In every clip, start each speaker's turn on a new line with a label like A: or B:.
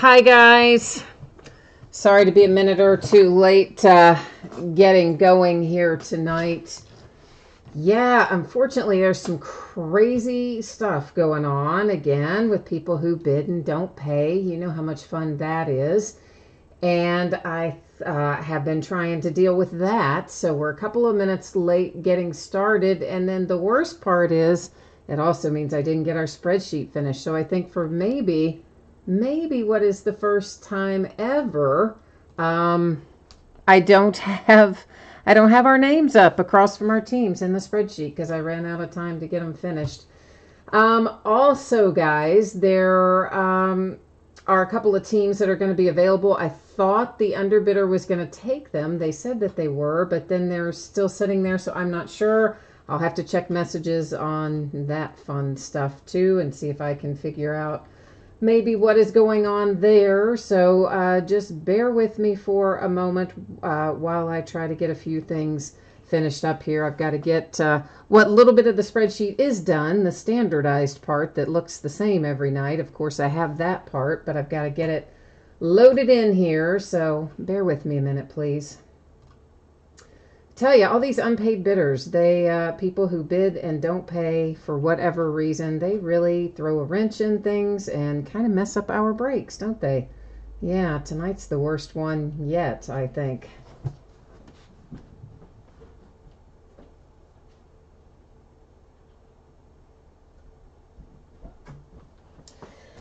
A: Hi, guys. Sorry to be a minute or two late getting going here tonight. Yeah, unfortunately, there's some crazy stuff going on again with people who bid and don't pay. You know how much fun that is. And I have been trying to deal with that. So we're a couple of minutes late getting started. And then the worst part is it also means I didn't get our spreadsheet finished. So I think for maybe what is the first time ever, um, I don't have I don't have our names up across from our teams in the spreadsheet because I ran out of time to get them finished. Also, guys, there are a couple of teams that are going to be available. I thought the underbidder was going to take them. They said that they were, but then they're still sitting there, so I'm not sure. I'll have to check messages on that fun stuff too and see if I can figure out maybe what is going on there. So just bear with me for a moment while I try to get a few things finished up here. I've got to get what little bit of the spreadsheet is done, the standardized part that looks the same every night. Of course, I have that part, but I've got to get it loaded in here. So bear with me a minute, please. Tell you, all these unpaid bidders, they people who bid and don't pay for whatever reason, they really throw a wrench in things and kind of mess up our breaks, don't they? Yeah, tonight's the worst one yet, I think.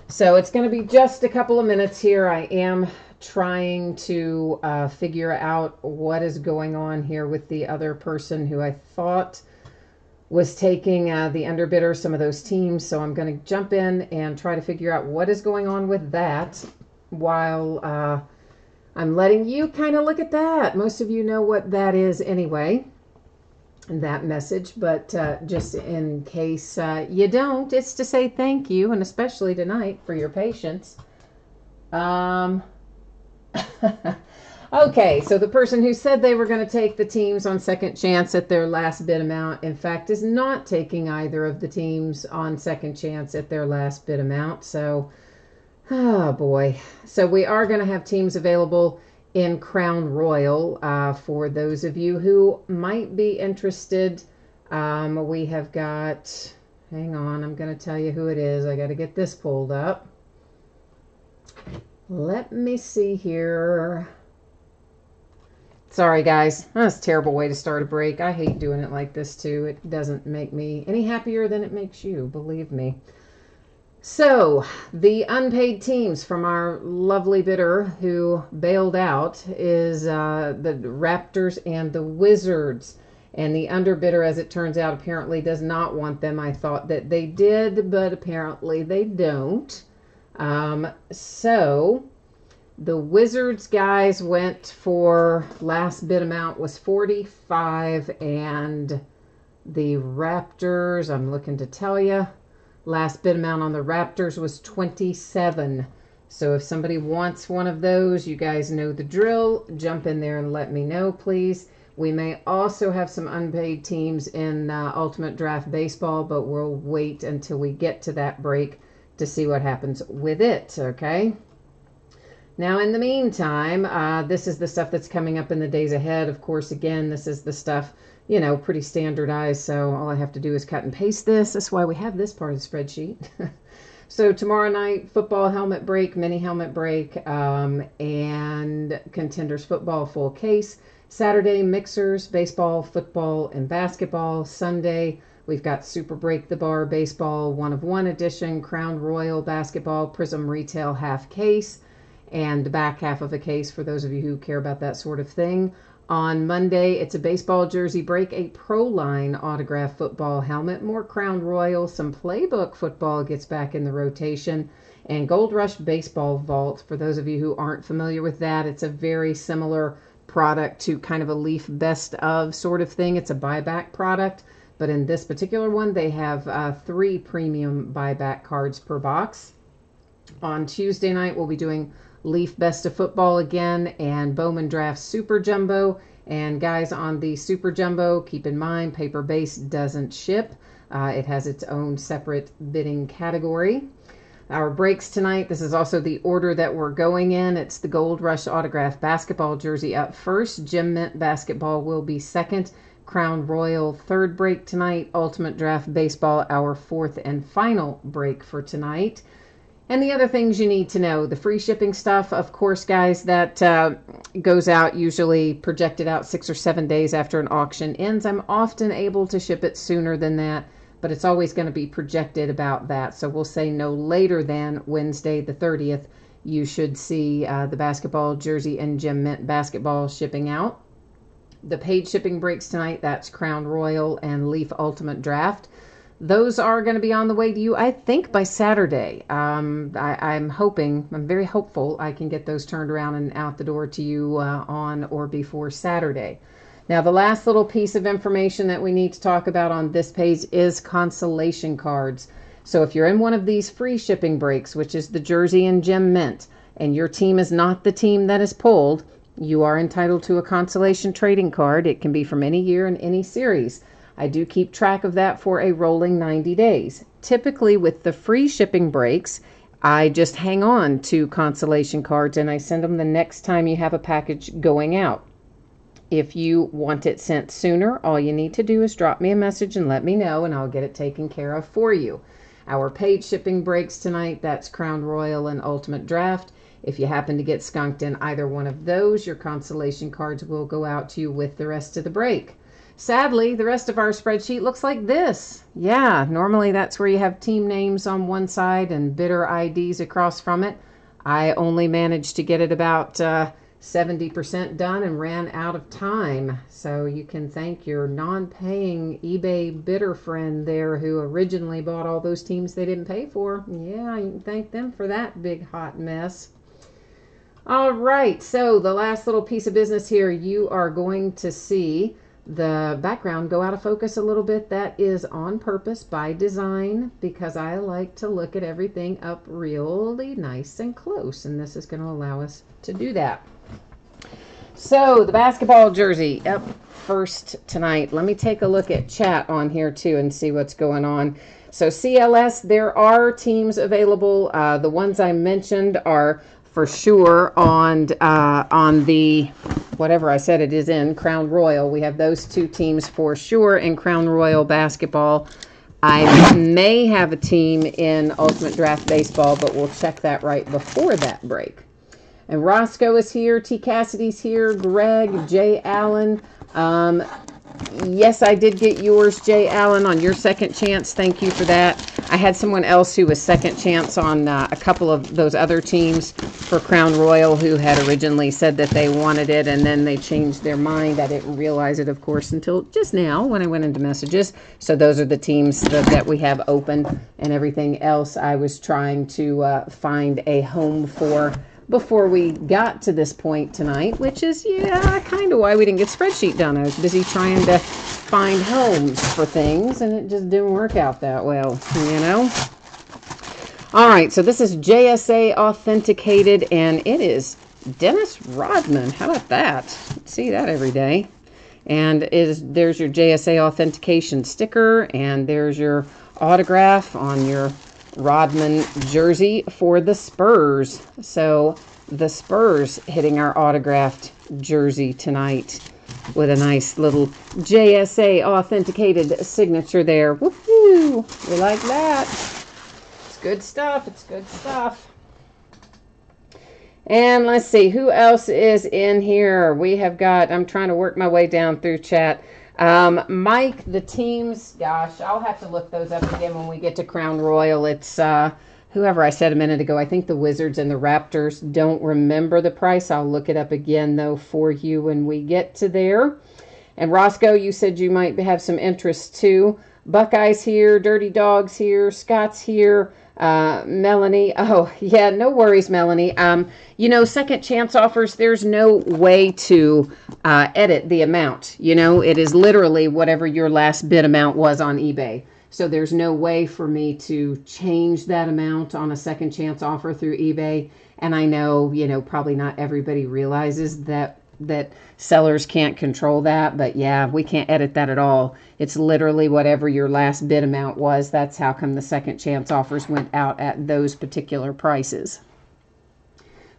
A: So it's going to be just a couple of minutes here. I am trying to figure out what is going on here with the other person who I thought was taking the underbidder, some of those teams. So I'm going to jump in and try to figure out what is going on with that while I'm letting you kind of look at that. Most of you know what that is anyway, that message, but just in case you don't, it's to say thank you, and especially tonight for your patience. Okay, so the person who said they were going to take the teams on second chance at their last bid amount, in fact, is not taking either of the teams on second chance at their last bid amount. So, oh boy. So we are going to have teams available in Crown Royal for those of you who might be interested. We have got, hang on, I'm going to tell you who it is. I got to get this pulled up. Let me see here. Sorry, guys. That's a terrible way to start a break. I hate doing it like this, too. It doesn't make me any happier than it makes you, believe me. So, the unpaid teams from our lovely bidder who bailed out is the Raptors and the Wizards. And the underbidder, as it turns out, apparently does not want them. I thought that they did, but apparently they don't. So the Wizards guys went for, last bid amount was 45, and the Raptors, I'm looking to tell you, last bid amount on the Raptors was 27. So if somebody wants one of those, you guys know the drill. Jump in there and let me know, please. We may also have some unpaid teams in Ultimate Draft Baseball, but we'll wait until we get to that break to see what happens with it, okay? Now, in the meantime, this is the stuff that's coming up in the days ahead. Of course, again, this is the stuff, you know, pretty standardized, so all I have to do is cut and paste this. That's why we have this part of the spreadsheet. So tomorrow night, football helmet break, mini helmet break, and Contenders football full case. Saturday, mixers, baseball, football, and basketball. Sunday, we've got Super Break the Bar Baseball 1-of-1 edition, Crown Royal Basketball, Prism Retail half case, and the back half of a case for those of you who care about that sort of thing. On Monday, it's a baseball jersey break, a Pro Line autograph football helmet, more Crown Royal, some Playbook football gets back in the rotation, and Gold Rush Baseball Vault. For those of you who aren't familiar with that, it's a very similar product to kind of a Leaf Best Of sort of thing. It's a buyback product, but in this particular one, they have 3 premium buyback cards per box. On Tuesday night, we'll be doing Leaf Best of Football again and Bowman Draft Super Jumbo. And guys, on the Super Jumbo, keep in mind, paper base doesn't ship. It has its own separate bidding category. Our breaks tonight, this is also the order that we're going in. It's the Gold Rush Autograph Basketball jersey up first. Gem Mint Basketball will be second. Crown Royal third break tonight. Ultimate Draft Baseball, our fourth and final break for tonight. And the other things you need to know, the free shipping stuff, of course, guys, that goes out usually projected out 6 or 7 days after an auction ends. I'm often able to ship it sooner than that, but it's always going to be projected about that. So we'll say no later than Wednesday the 30th, you should see the basketball jersey and Gem Mint basketball shipping out. The paid shipping breaks tonight, that's Crown Royal and Leaf Ultimate Draft. Those are going to be on the way to you, I think, by Saturday. I'm very hopeful I can get those turned around and out the door to you on or before Saturday. Now, the last little piece of information that we need to talk about on this page is consolation cards. So if you're in one of these free shipping breaks, which is the jersey and Gem Mint, and your team is not the team that is pulled, you are entitled to a consolation trading card. It can be from any year and any series. I do keep track of that for a rolling 90 days. Typically with the free shipping breaks, I just hang on to consolation cards and I send them the next time you have a package going out. If you want it sent sooner, all you need to do is drop me a message and let me know, and I'll get it taken care of for you. Our paid shipping breaks tonight, that's Crown Royal and Ultimate Draft. If you happen to get skunked in either one of those, your consolation cards will go out to you with the rest of the break. Sadly, the rest of our spreadsheet looks like this. Yeah, normally that's where you have team names on one side and bidder IDs across from it. I only managed to get it about 70% done and ran out of time. So you can thank your non-paying eBay bidder friend there who originally bought all those teams they didn't pay for. Yeah, you can thank them for that big hot mess. All right, so the last little piece of business here, you are going to see the background go out of focus a little bit. That is on purpose by design because I like to look at everything up really nice and close, and this is going to allow us to do that. So the basketball jersey up first tonight. Let me take a look at chat on here too and see what's going on. So CLS, there are teams available. The ones I mentioned are for sure on the whatever I said it is in Crown Royal. We have those two teams for sure in Crown Royal basketball. I may have a team in Ultimate Draft Baseball, but we'll check that right before that break. And Roscoe is here, T. Cassidy's here, Greg, Jay Allen. Yes, I did get yours, Jay Allen, on your second chance. Thank you for that. I had someone else who was second chance on a couple of those other teams for Crown Royal who had originally said that they wanted it, and then they changed their mind. I didn't realize it, of course, until just now when I went into messages. So those are the teams that we have open, and everything else I was trying to find a home for before we got to this point tonight, which is, yeah, kind of why we didn't get spreadsheet done. I was busy trying to find homes for things, and it just didn't work out that well, you know? All right, so this is JSA authenticated, and it is Dennis Rodman. How about that? See that every day. And there's your JSA authentication sticker, and there's your autograph on your Rodman jersey for the Spurs. So the Spurs hitting our autographed jersey tonight with a nice little JSA authenticated signature there. Woohoo! We like that. It's good stuff. It's good stuff. And let's see, who else is in here? We have got, I'm trying to work my way down through chat. Mike, the teams, gosh, I'll have to look those up again when we get to Crown Royal. It's whoever I said a minute ago. I think the Wizards and the Raptors. Don't remember the price. I'll look it up again, though, for you when we get to there. And Roscoe, you said you might have some interest, too. Buckeyes here, Dirty Dogs here, Scott's here. Melanie, oh yeah, no worries, Melanie. You know, second chance offers, there's no way to edit the amount. You know, it is literally whatever your last bid amount was on eBay. So there's no way for me to change that amount on a second chance offer through eBay. And I know, you know, probably not everybody realizes that that sellers can't control that, but yeah, we can't edit that at all. It's literally whatever your last bid amount was. That's how come the second chance offers went out at those particular prices.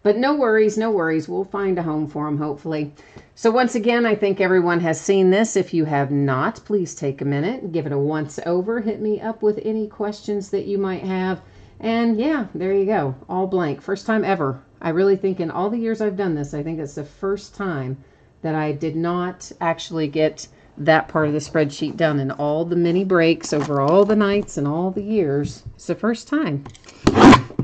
A: But no worries, no worries. We'll find a home for them, hopefully. So once again, I think everyone has seen this. If you have not, please take a minute, give it a once over, hit me up with any questions that you might have. And yeah, there you go. All blank. First time ever. I really think in all the years I've done this, I think it's the first time that I did not actually get that part of the spreadsheet done in all the mini breaks over all the nights and all the years. It's the first time.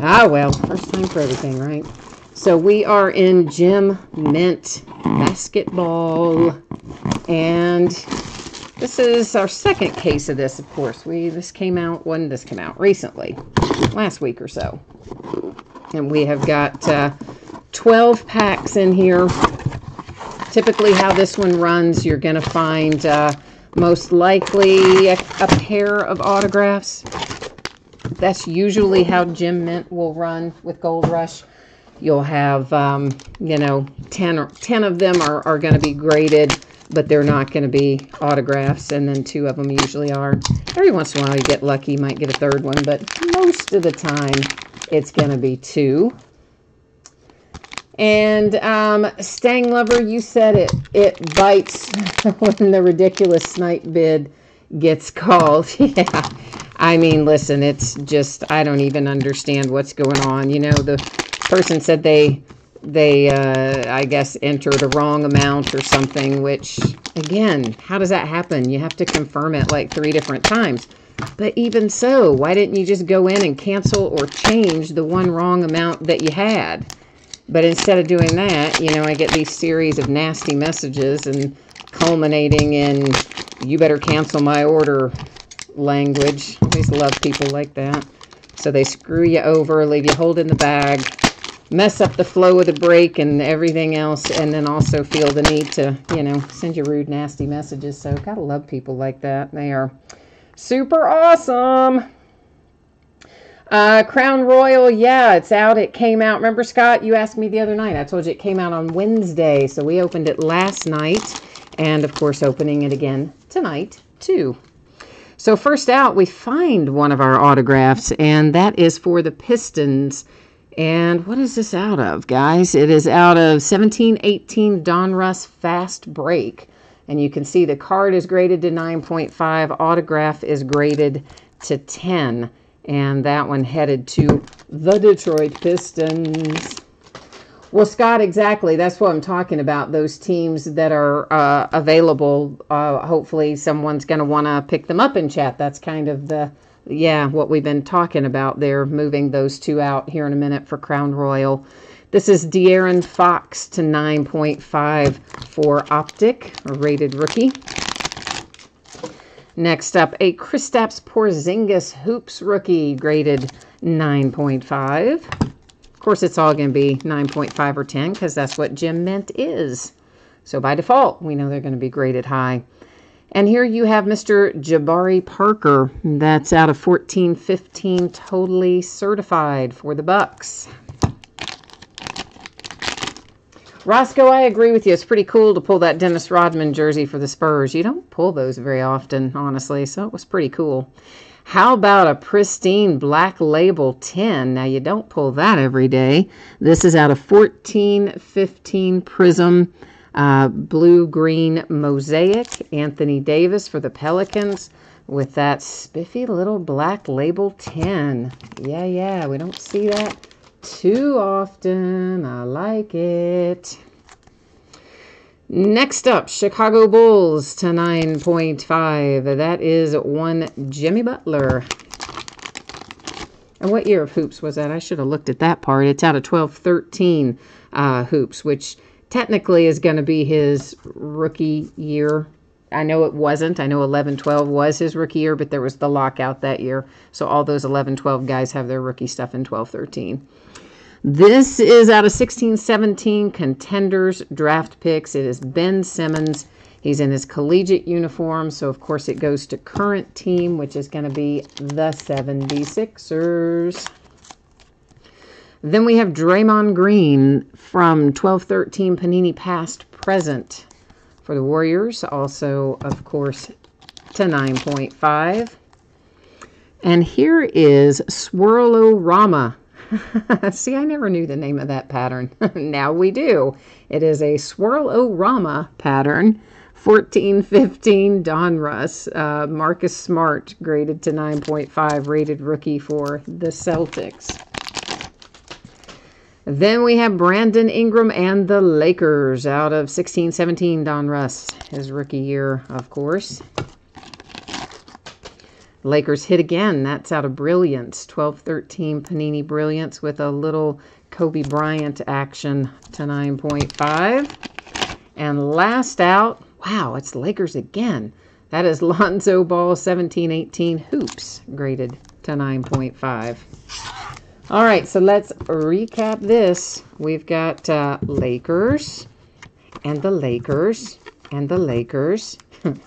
A: Ah, well, first time for everything, right? So we are in Gem Mint basketball, and this is our second case of this, of course. This came out recently, last week or so. And we have got 12 packs in here. Typically how this one runs, you're going to find most likely a pair of autographs. That's usually how Gem Mint will run with Gold Rush. You'll have, 10 of them are going to be graded, but they're not going to be autographs, and then 2 of them usually are. Every once in a while you get lucky, you might get a third one, but most of the time it's going to be 2. And Stang Lover, you said it bites when the ridiculous snipe bid gets called. Yeah, I mean, listen, it's just, I don't even understand what's going on. You know, the person said they I guess entered a wrong amount or something, which again, how does that happen? You have to confirm it like 3 different times. But even so, why didn't you just go in and cancel or change the one wrong amount that you had? But instead of doing that, you know, I get these series of nasty messages and culminating in you better cancel my order language. I always love people like that. So they screw you over, leave you holding the bag, mess up the flow of the break and everything else, and then also feel the need to, you know, send you rude, nasty messages. So gotta love people like that. They are super awesome. Crown Royal, yeah, it's out. It came out. Remember, Scott, you asked me the other night. I told you it came out on Wednesday. So we opened it last night. And, of course, opening it again tonight, too. So first out, we find one of our autographs. And that is for the Pistons. And what is this out of, guys? It is out of 1718 Donruss Fast Break. And you can see the card is graded to 9.5. Autograph is graded to 10. And that one headed to the Detroit Pistons. Well, Scott, exactly. That's what I'm talking about. Those teams that are available. Hopefully someone's going to want to pick them up in chat. That's kind of what we've been talking about there. Moving those 2 out here in a minute for Crown Royal. This is De'Aaron Fox to 9.5 for Optic, a rated rookie. Next up, a Kristaps Porzingis Hoops rookie, graded 9.5. Of course, it's all going to be 9.5 or 10 because that's what Gem Mint is. So by default, we know they're going to be graded high. And here you have Mr. Jabari Parker. That's out of 14-15, totally certified for the Bucks. Roscoe, I agree with you. It's pretty cool to pull that Dennis Rodman jersey for the Spurs. You don't pull those very often, honestly, so it was pretty cool. How about a pristine Black Label 10? Now, you don't pull that every day. This is out of 14-15 Prism Blue-Green Mosaic. Anthony Davis for the Pelicans with that spiffy little Black Label 10. Yeah, we don't see that too often. I like it. Next up, Chicago Bulls to 9.5. That is one Jimmy Butler. And what year of hoops was that? I should have looked at that part. It's out of 12-13 hoops, which technically is going to be his rookie year. I know it wasn't. I know 11-12 was his rookie year, but there was the lockout that year. So all those 11-12 guys have their rookie stuff in 12-13. This is out of 16-17 Contenders draft picks. It is Ben Simmons. He's in his collegiate uniform, so of course it goes to current team, which is going to be the 76ers. Then we have Draymond Green from 12-13 Panini Past present for the Warriors. Also, of course, to 9.5. And here is Swirl-O-Rama. See, I never knew the name of that pattern. Now we do. It is a Swirl-O-Rama pattern. 14-15 Donruss. Marcus Smart graded to 9.5, rated rookie for the Celtics. Then we have Brandon Ingram and the Lakers out of 16-17 Donruss, his rookie year, of course. Lakers hit again. That's out of Brilliance. 12-13 Panini Brilliance with a little Kobe Bryant action to 9.5. And last out, wow, it's Lakers again. That is Lonzo Ball 17-18 Hoops, graded to 9.5. All right, so let's recap this. We've got Lakers and the Lakers and the Lakers and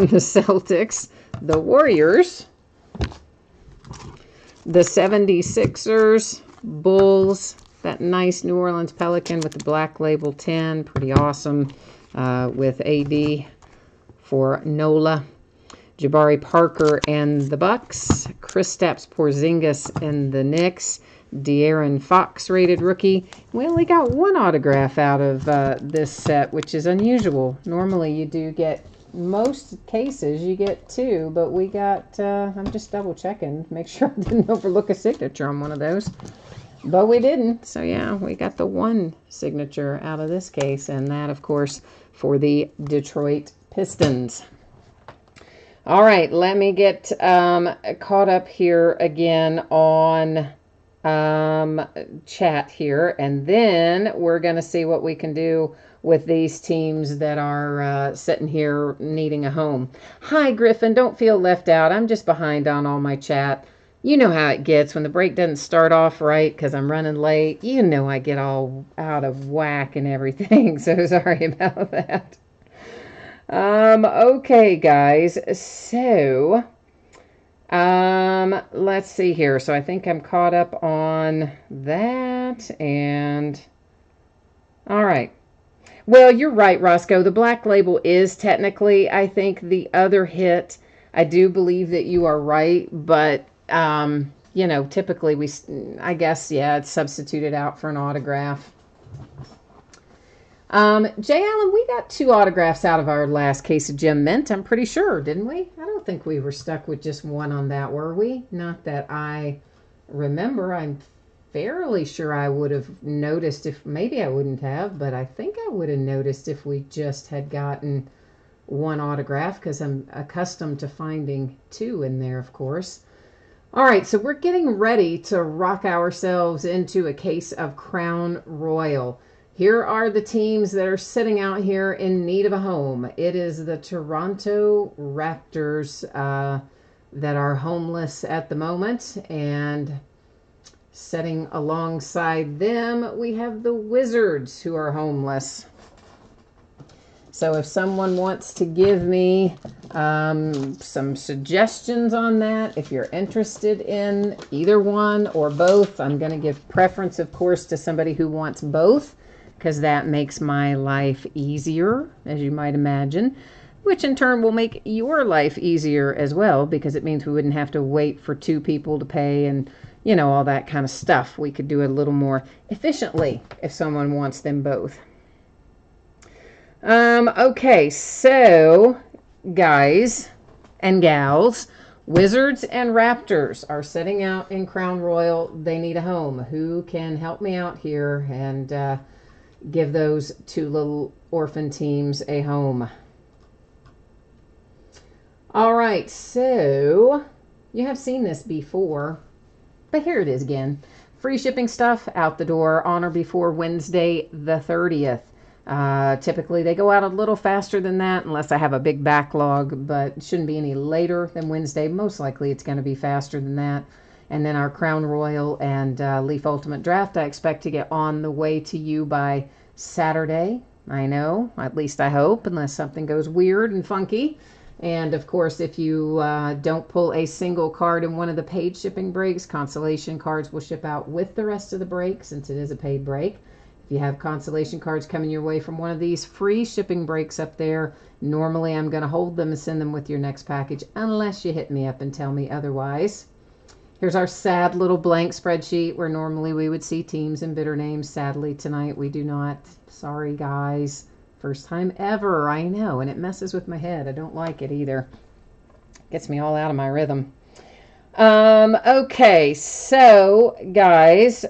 A: the Celtics, the Warriors, the 76ers, Bulls, that nice New Orleans Pelican with the Black Label 10, pretty awesome, with AD for Nola, Jabari Parker and the Bucks, Kristaps Porzingis and the Knicks, De'Aaron Fox rated rookie. We only got one autograph out of this set, which is unusual. Normally you do get, most cases you get two, but we got, I'm just double checking, make sure I didn't overlook a signature on one of those. But we didn't, so yeah, we got the one signature out of this case, and that, of course, for the Detroit Pistons. All right, let me get caught up here again on chat here, and then we're going to see what we can do with these teams that are sitting here needing a home. Hi, Griffin. Don't feel left out. I'm just behind on all my chat. You know how it gets when the break doesn't start off right because I'm running late. You know I get all out of whack and everything, so sorry about that. Okay, guys. So, let's see here. So I think I'm caught up on that, and all right. Well, you're right, Roscoe. The Black Label is technically, I think, the other hit. I do believe that you are right, but, you know, typically I guess, yeah, it's substituted out for an autograph. Jay Allen, we got two autographs out of our last case of Gem Mint, I'm pretty sure, didn't we? I don't think we were stuck with just one on that, were we? Not that I remember. I'm fairly sure I would have noticed if, maybe I wouldn't have, but I think I would have noticed if we just had gotten one autograph, because I'm accustomed to finding two in there, of course. All right, so we're getting ready to rock ourselves into a case of Crown Royal. Here are the teams that are sitting out here in need of a home. It is the Toronto Raptors that are homeless at the moment, and sitting alongside them, we have the Wizards who are homeless. So if someone wants to give me some suggestions on that, if you're interested in either one or both, I'm going to give preference, of course, to somebody who wants both, because that makes my life easier, as you might imagine, which in turn will make your life easier as well, because it means we wouldn't have to wait for two people to pay and, you know, all that kind of stuff. We could do it a little more efficiently if someone wants them both. Okay, so guys and gals, Wizards and Raptors are sitting out in Crown Royal. They need a home. Who can help me out here and give those two little orphan teams a home? All right, so you have seen this before, but here it is again. Free shipping stuff out the door on or before Wednesday the 30th. Typically they go out a little faster than that unless I have a big backlog, but it shouldn't be any later than Wednesday. Most likely it's going to be faster than that. And then our Crown Royal and Leaf Ultimate Draft, I expect to get on the way to you by Saturday. I know, at least I hope, unless something goes weird and funky. And of course, if you don't pull a single card in one of the paid shipping breaks, consolation cards will ship out with the rest of the break since it is a paid break. If you have consolation cards coming your way from one of these free shipping breaks up there, normally I'm going to hold them and send them with your next package unless you hit me up and tell me otherwise. Here's our sad little blank spreadsheet where normally we would see teams and bidder names. Sadly, tonight we do not. Sorry, guys. First time ever, I know, and it messes with my head. I don't like it either. Gets me all out of my rhythm. Okay, so, guys,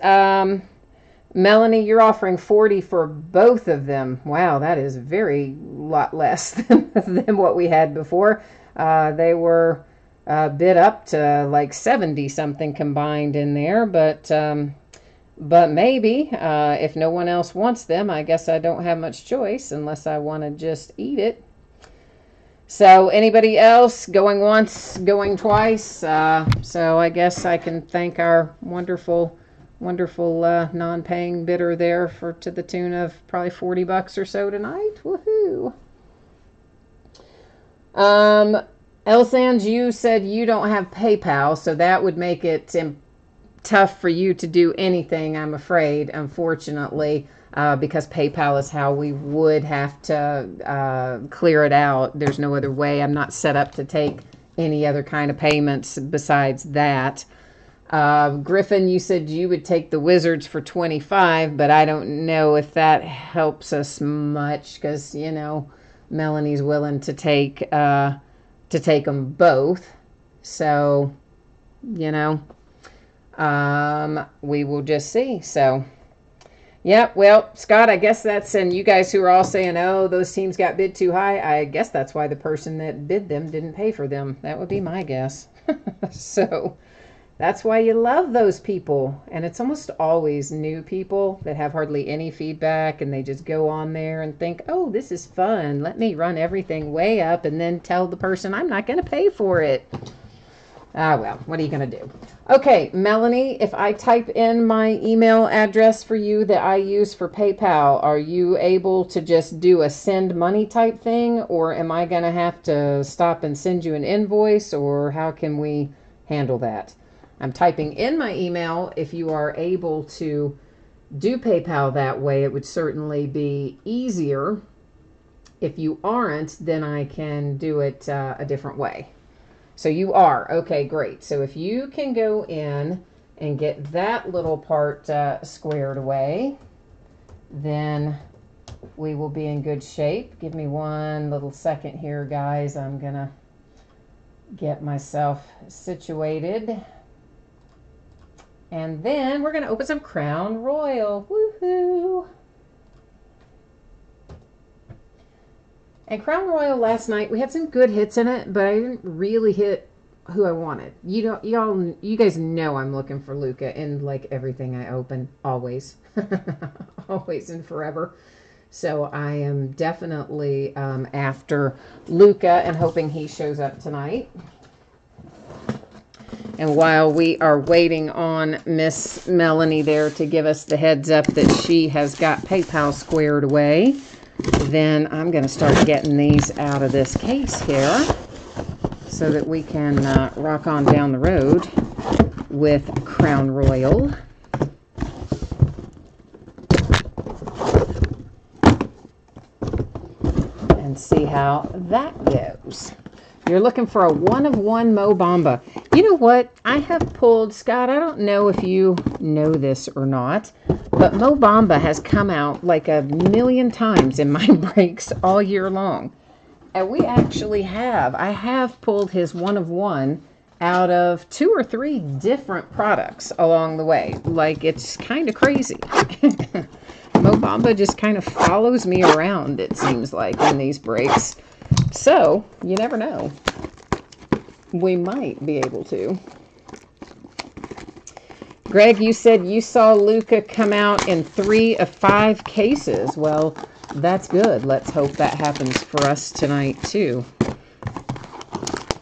A: Melanie, you're offering 40 for both of them. Wow, that is very lot less than what we had before. They were bid up to like 70 something combined in there, but maybe if no one else wants them, I guess I don't have much choice unless I want to just eat it. So anybody else going once, going twice? So I guess I can thank our wonderful non-paying bidder there to the tune of probably $40 or so tonight. Woohoo! Elsans, you said you don't have PayPal, so that would make it tough for you to do anything, I'm afraid, unfortunately, because PayPal is how we would have to clear it out. There's no other way. I'm not set up to take any other kind of payments besides that. Griffin, you said you would take the Wizards for 25, but I don't know if that helps us much because, you know, Melanie's willing to take them both. So, you know, we will just see. So, yeah, well, Scott, I guess that's, and you guys who are all saying, oh, those teams got bid too high, I guess that's why the person that bid them didn't pay for them. That would be my guess. So, that's why you love those people. And it's almost always new people that have hardly any feedback and they just go on there and think, oh, this is fun. Let me run everything way up and then tell the person I'm not going to pay for it. Ah, well, what are you going to do? Okay, Melanie, if I type in my email address for you that I use for PayPal, are you able to just do a send money type thing? Or am I going to have to stop and send you an invoice? Or how can we handle that? I'm typing in my email. If you are able to do PayPal that way, it would certainly be easier. If you aren't, then I can do it a different way. So you are. Okay, great. So if you can go in and get that little part squared away, then we will be in good shape. Give me one little second here, guys. I'm going to get myself situated. And then we're going to open some Crown Royal. Woohoo! And Crown Royal last night, we had some good hits in it, but I didn't really hit who I wanted. You guys know I'm looking for Luka in like everything I open, always. Always and forever. So I am definitely after Luka and hoping he shows up tonight. And while we are waiting on Miss Melanie there to give us the heads up that she has got PayPal squared away, then I'm going to start getting these out of this case here so that we can rock on down the road with Crown Royal. And see how that goes. You're looking for a one-of-one Mo Bamba. You know what? I have pulled, Scott, I don't know if you know this or not, but Mo Bamba has come out like a million times in my breaks all year long. And we actually I have pulled his one-of-one out of 2 or 3 different products along the way. Like, it's kind of crazy. Mo Bamba just kind of follows me around, it seems like, in these breaks. So, you never know. We might be able to. Greg, you said you saw Luka come out in 3 of 5 cases. Well, that's good. Let's hope that happens for us tonight, too.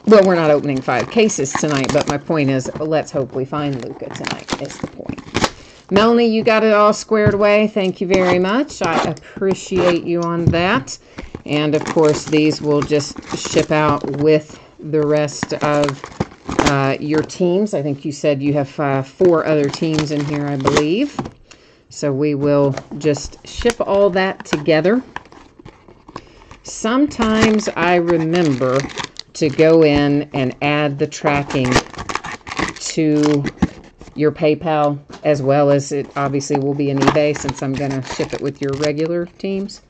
A: Well, we're not opening 5 cases tonight, but my point is, let's hope we find Luka tonight, is the point. Melanie, you got it all squared away. Thank you very much. I appreciate you on that. And, of course, these will just ship out with the rest of your teams. I think you said you have 4 other teams in here, I believe. So we will just ship all that together. Sometimes I remember to go in and add the tracking to your PayPal, as well as it obviously will be an eBay since I'm going to ship it with your regular teams.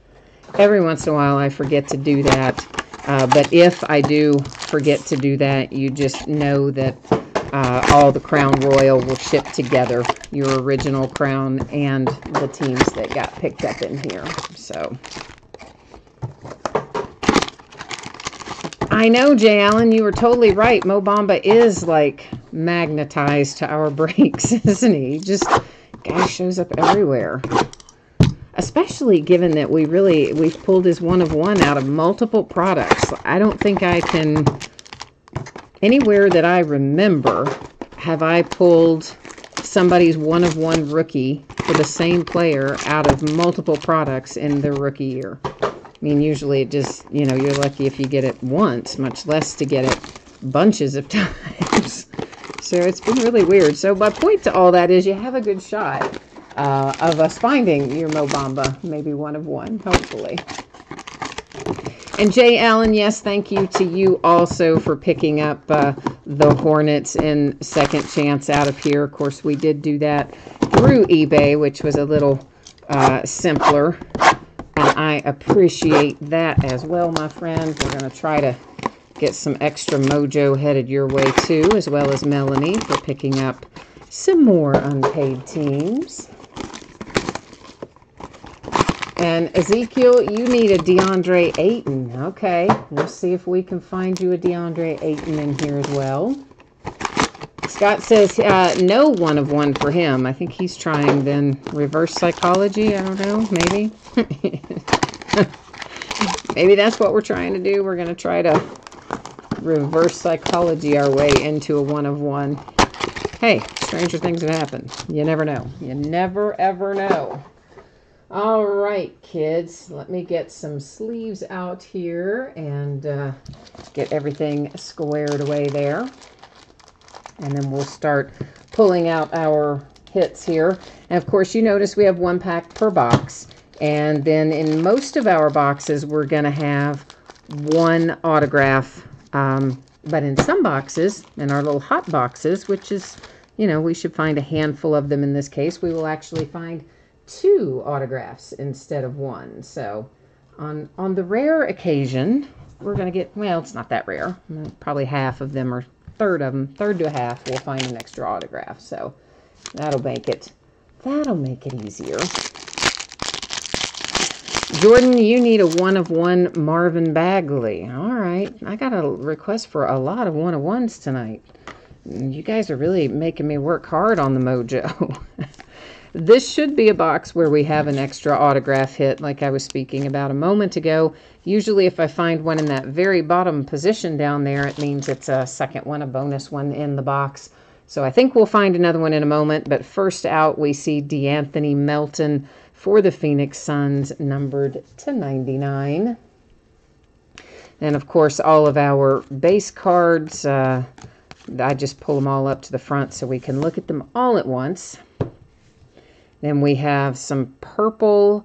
A: Every once in a while I forget to do that, but if I do forget to do that, you just know that all the Crown Royal will ship together, your original crown and the teams that got picked up in here. So I know, Jay Allen, you were totally right. Mo Bamba is like magnetized to our breaks, isn't he? Just, guy shows up everywhere. Especially given that we've pulled his one of one out of multiple products. I don't think I can, anywhere that I remember, have I pulled somebody's one of one rookie for the same player out of multiple products in their rookie year. I mean, usually it just, you know, you're lucky if you get it once, much less to get it bunches of times. So it's been really weird. So my point to all that is you have a good shot of us finding your Mo Bamba, maybe one of one, hopefully. And Jay Allen, yes, thank you to you also for picking up the Hornets in Second Chance out of here. Of course, we did do that through eBay, which was a little simpler. And I appreciate that as well, my friend. We're going to try to get some extra mojo headed your way too, as well as Melanie for picking up some more unpaid teams. And Ezekiel, you need a DeAndre Ayton. Okay, we'll see if we can find you a DeAndre Ayton in here as well. Scott says no one of one for him. I think he's trying then reverse psychology. I don't know, maybe. Maybe that's what we're trying to do. We're going to try to reverse psychology our way into a one of one. Hey, stranger things have happened. You never know. You never, ever know. All right, kids. Let me get some sleeves out here and get everything squared away there. And then we'll start pulling out our hits here. And of course, you notice we have one pack per box. And then in most of our boxes, we're going to have one autograph. But in some boxes, in our little hot boxes, which is, you know, we should find a handful of them in this case, we will actually find 2 autographs instead of 1. So on the rare occasion, we're going to get, well, it's not that rare. Probably half of them or third to a half, we'll find an extra autograph. So that'll make it easier. Jordan, you need a one of one Marvin Bagley. All right. I got a request for a lot of one of ones tonight. You guys are really making me work hard on the mojo. This should be a box where we have an extra autograph hit like I was speaking about a moment ago. Usually if I find one in that very bottom position down there, it means it's a second one, a bonus one in the box. So I think we'll find another one in a moment. But first out, we see DeAnthony Melton for the Phoenix Suns, numbered to 99. And of course, all of our base cards, I just pull them all up to the front so we can look at them all at once. Then we have some purple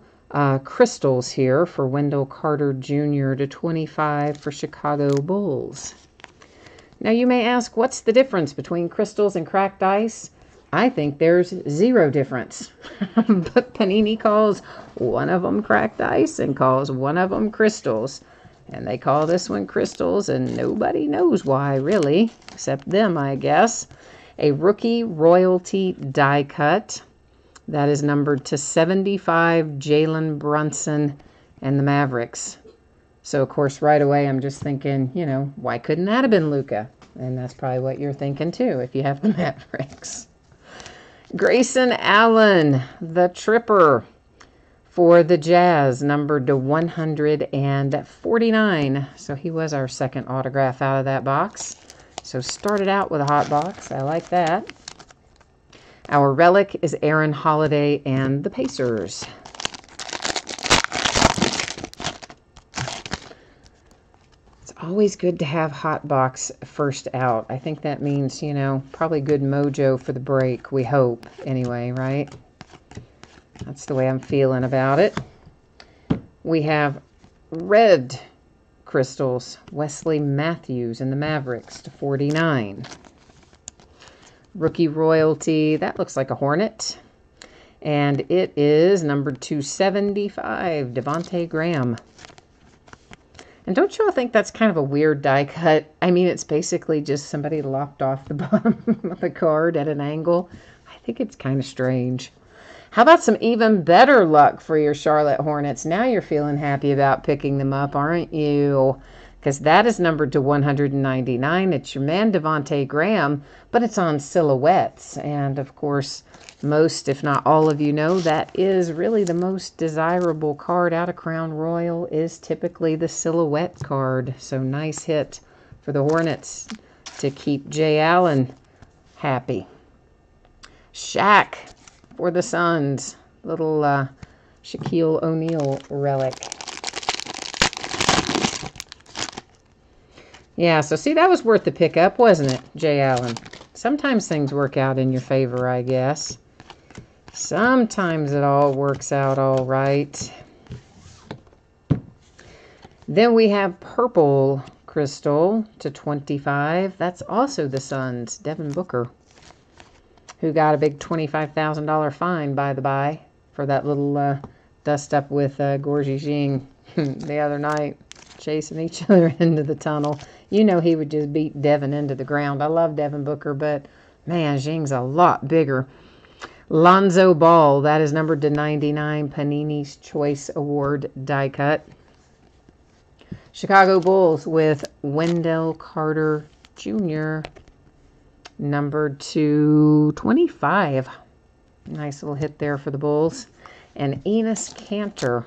A: crystals here for Wendell Carter Jr. to 25 for Chicago Bulls. Now you may ask, what's the difference between crystals and cracked ice? I think there's zero difference. But Panini calls one of them cracked ice and calls one of them crystals. And they call this one crystals, and nobody knows why, really, except them, I guess. A rookie royalty die cut. That is numbered to 75, Jalen Brunson and the Mavericks. So, of course, right away I'm just thinking, you know, why couldn't that have been Luka? And that's probably what you're thinking, too, if you have the Mavericks. Grayson Allen, the Tripper for the Jazz, numbered to 149. So he was our second autograph out of that box. So started out with a hot box. I like that. Our relic is Aaron Holiday and the Pacers. It's always good to have hot box first out. I think that means, you know, probably good mojo for the break, we hope, anyway, right? That's the way I'm feeling about it. We have red crystals, Wesley Matthews and the Mavericks to 49. Rookie royalty, that looks like a Hornet. And it is numbered 275, Devontae Graham. And don't you all think that's kind of a weird die cut? I mean, it's basically just somebody lopped off the bottom of the card at an angle. I think it's kind of strange. How about some even better luck for your Charlotte Hornets? Now you're feeling happy about picking them up, aren't you? Because that is numbered to 199. It's your man, Devontae Graham, but it's on silhouettes. And, of course, most, if not all of you know, that is really the most desirable card out of Crown Royal is typically the silhouette card. So nice hit for the Hornets to keep Jay Allen happy. Shaq for the Suns. Little Shaquille O'Neal relic. Yeah, so see, that was worth the pickup, wasn't it, Jay Allen? Sometimes things work out in your favor, I guess. Sometimes it all works out all right. Then we have purple crystal to 25. That's also the Suns, Devin Booker, who got a big $25,000 fine, by the by, for that little dust up with Gorgie Jing the other night, chasing each other into the tunnel. You know he would just beat Devin into the ground. I love Devin Booker, but man, Jing's a lot bigger. Lonzo Ball, that is numbered to 99, Panini's Choice Award die cut. Chicago Bulls with Wendell Carter Jr., numbered to 25. Nice little hit there for the Bulls. And Enes Kanter,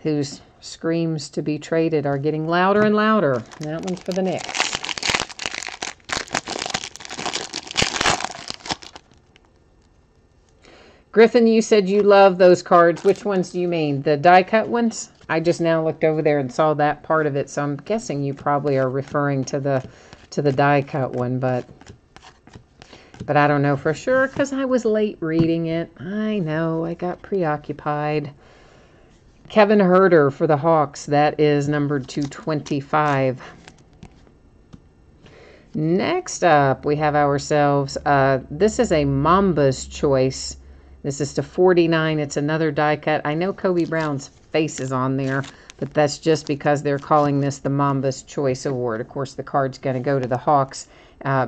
A: whose screams to be traded are getting louder and louder. That one's for the Knicks. Griffin, you said you love those cards. Which ones do you mean? The die cut ones? I just now looked over there and saw that part of it, so I'm guessing you probably are referring to the die cut one, but I don't know for sure because I was late reading it. I know, I got preoccupied. Kevin Huerter for the Hawks, that is numbered to 25. Next up, we have ourselves, this is a Mamba's Choice. This is to 49. It's another die cut. I know Kobe Brown's face is on there, but that's just because they're calling this the Mamba's Choice Award. Of course, the card's going to go to the Hawks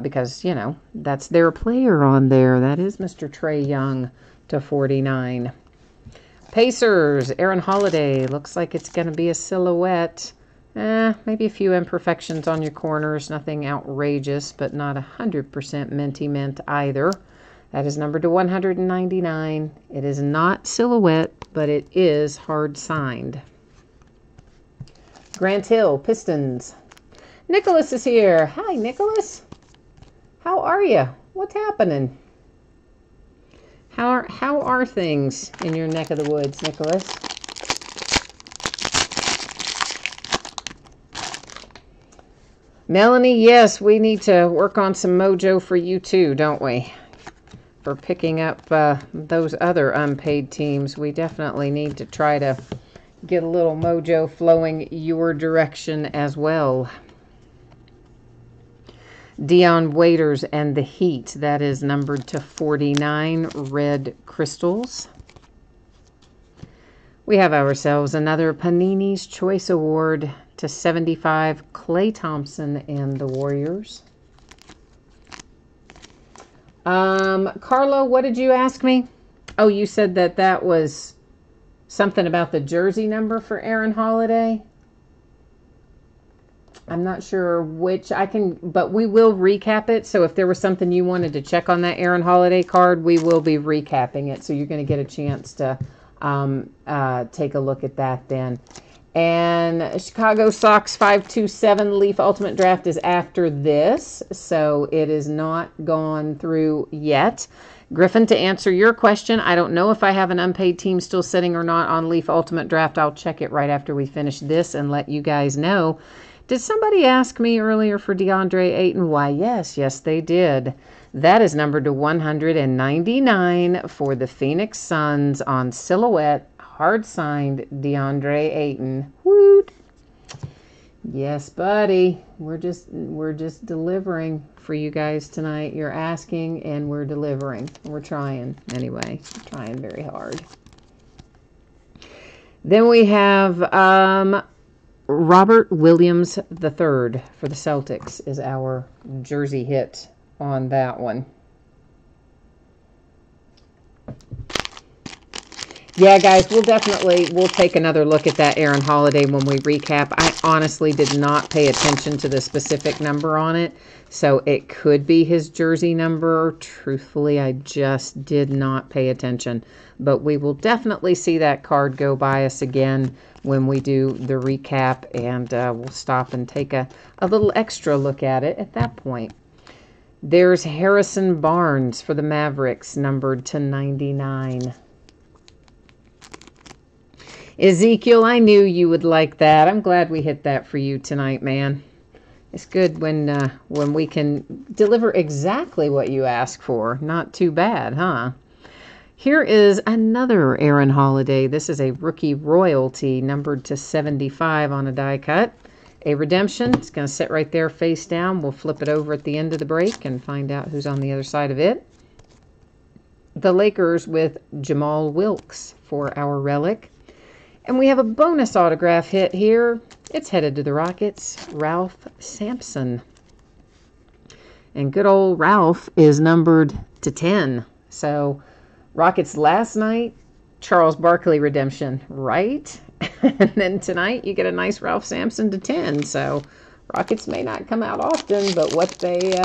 A: because, you know, that's their player on there. That is Mr. Trae Young to 49. Pacers, Aaron Holiday. Looks like it's going to be a silhouette. Maybe a few imperfections on your corners. Nothing outrageous, but not 100% minty mint either. That is numbered to 199. It is not silhouette, but it is hard signed. Grant Hill, Pistons. Nicholas is here. Hi, Nicholas. How are you? What's happening? How are things in your neck of the woods, Nicholas? Melanie, yes, we need to work on some mojo for you too, don't we? For picking up those other unpaid teams. We definitely need to try to get a little mojo flowing your direction as well. Dion Waiters and the Heat. That is numbered to 49, red crystals. We have ourselves another Panini's Choice Award to 75, Klay Thompson and the Warriors. Carlo, what did you ask me? Oh, you said that was something about the jersey number for Aaron Holiday. I'm not sure which but we will recap it. So if there was something you wanted to check on that Aaron Holiday card, we will be recapping it. So you're going to get a chance to take a look at that then. And Chicago Sox 527 Leaf Ultimate Draft is after this, so it is not gone through yet. Griffin, to answer your question, I don't know if I have an unpaid team still sitting or not on Leaf Ultimate Draft. I'll check it right after we finish this and let you guys know. Did somebody ask me earlier for DeAndre Ayton? Why, yes, they did. That is numbered to 199 for the Phoenix Suns on Silhouette, hard signed DeAndre Ayton. Woot! Yes, buddy. We're just delivering for you guys tonight. You're asking and we're delivering. We're trying anyway. We're trying very hard. Then we have Robert Williams III for the Celtics is our jersey hit on that one. Yeah, guys, we'll take another look at that Aaron Holiday when we recap. I honestly did not pay attention to the specific number on it, so it could be his jersey number. Truthfully, I just did not pay attention, but we will definitely see that card go by us again when we do the recap, and we'll stop and take a little extra look at it at that point. There's Harrison Barnes for the Mavericks, numbered to 99. Ezekiel, I knew you would like that. I'm glad we hit that for you tonight, man. It's good when we can deliver exactly what you ask for. Not too bad, huh? Here is another Aaron Holiday. This is a rookie royalty, numbered to 75 on a die cut. A redemption. It's going to sit right there face down. We'll flip it over at the end of the break and find out who's on the other side of it. The Lakers with Jamal Wilkes for our relic. And we have a bonus autograph hit here. It's headed to the Rockets, Ralph Sampson. And good old Ralph is numbered to 10. So Rockets last night, Charles Barkley redemption, right? And then tonight you get a nice Ralph Sampson to 10. So Rockets may not come out often, but what they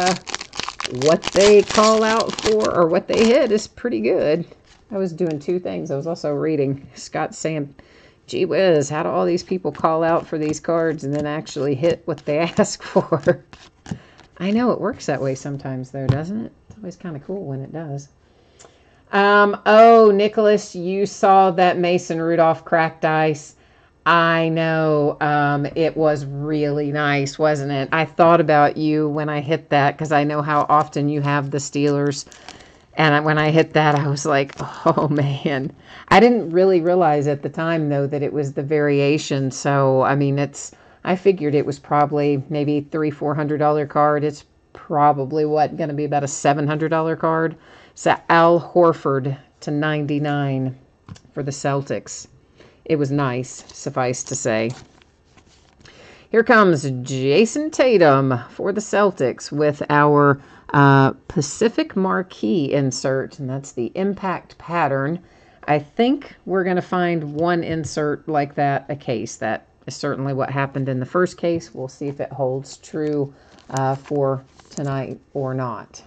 A: call out for or what they hit is pretty good. I was doing two things. I was also reading Scott saying, gee whiz, how do all these people call out for these cards and then actually hit what they ask for? I know it works that way sometimes, though, doesn't it? It's always kind of cool when it does. Oh, Nicholas, you saw that Mason Rudolph cracked ice. I know. It was really nice, wasn't it? I thought about you when I hit that because I know how often you have the Steelers. And when I hit that, I was like, oh, man. I didn't really realize at the time, though, that it was the variation. So, I mean, I figured it was probably maybe $300-400 card. It's probably, going to be about a $700 card. So, Al Horford to 99 for the Celtics. It was nice, suffice to say. Here comes Jason Tatum for the Celtics with our Pacific Marquee insert, and that's the impact pattern. I think we're going to find one insert like that a case. That is certainly what happened in the first case. We'll see if it holds true for tonight or not.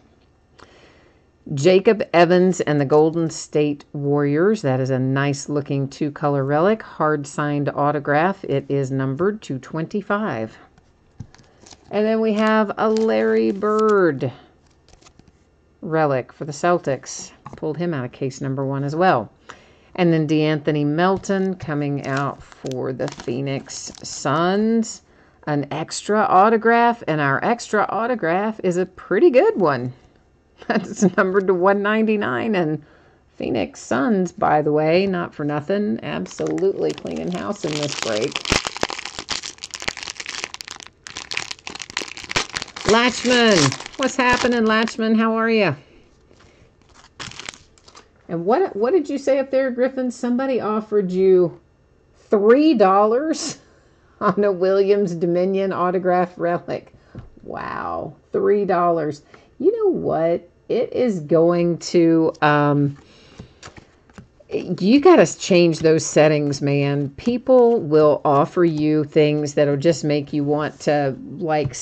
A: Jacob Evans and the Golden State Warriors. That is a nice looking 2-color relic, hard signed autograph. It is numbered to 25. And then we have a Larry Bird relic for the Celtics. Pulled him out of case number 1 as well. And then DeAnthony Melton coming out for the Phoenix Suns. An extra autograph, and our extra autograph is a pretty good one. That's numbered to 199, and Phoenix Suns, by the way, not for nothing, absolutely cleaning house in this break. Latchman, what's happening, Latchman? How are you? And what did you say up there, Griffin? Somebody offered you $3 on a Williams Dominion autograph relic. Wow, $3. You know what? It is going to, you got to change those settings, man. People will offer you things that'll just make you want to, like,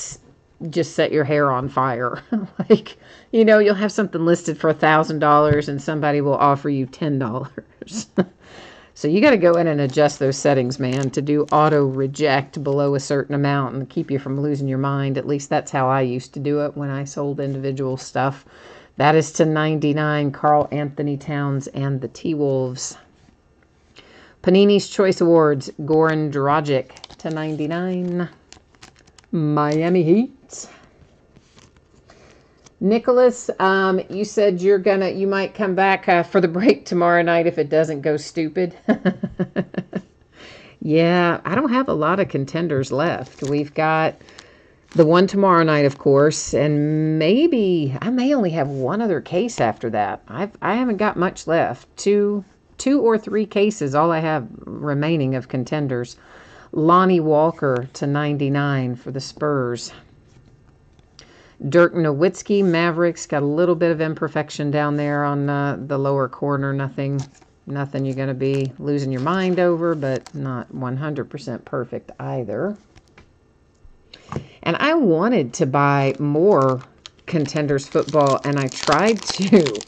A: just set your hair on fire. Like, you know, you'll have something listed for $1,000 and somebody will offer you $10. So you got to go in and adjust those settings, man, to do auto reject below a certain amount and keep you from losing your mind. At least that's how I used to do it when I sold individual stuff. That is to 99, Karl Anthony Towns and the T-Wolves. Panini's Choice Awards, Goran Dragic to 99, Miami Heat. Nicholas, you said you might come back for the break tomorrow night if it doesn't go stupid. Yeah, I don't have a lot of contenders left. We've got the one tomorrow night, of course, and maybe I may only have one other case after that. I haven't got much left. Two or three cases, all I have remaining of contenders. Lonnie Walker to 99 for the Spurs. Dirk Nowitzki, Mavericks, got a little bit of imperfection down there on the lower corner. Nothing you're going to be losing your mind over, but not 100% perfect either. And I wanted to buy more Contenders football, and I tried to.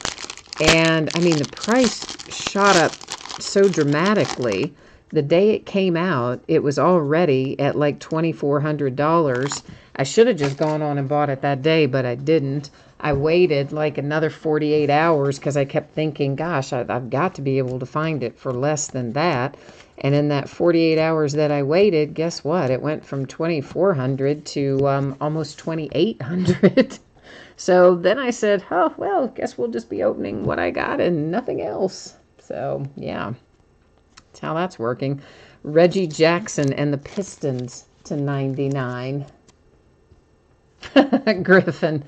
A: And, I mean, the price shot up so dramatically. The day it came out, it was already at like $2,400. I should have just gone on and bought it that day, but I didn't. I waited like another 48 hours because I kept thinking, gosh, I've got to be able to find it for less than that. And in that 48 hours that I waited, guess what? It went from 2,400 to almost 2,800. So then I said, oh, well, guess we'll just be opening what I got and nothing else. So, yeah, that's how that's working. Reggie Jackson and the Pistons to 99. Griffin.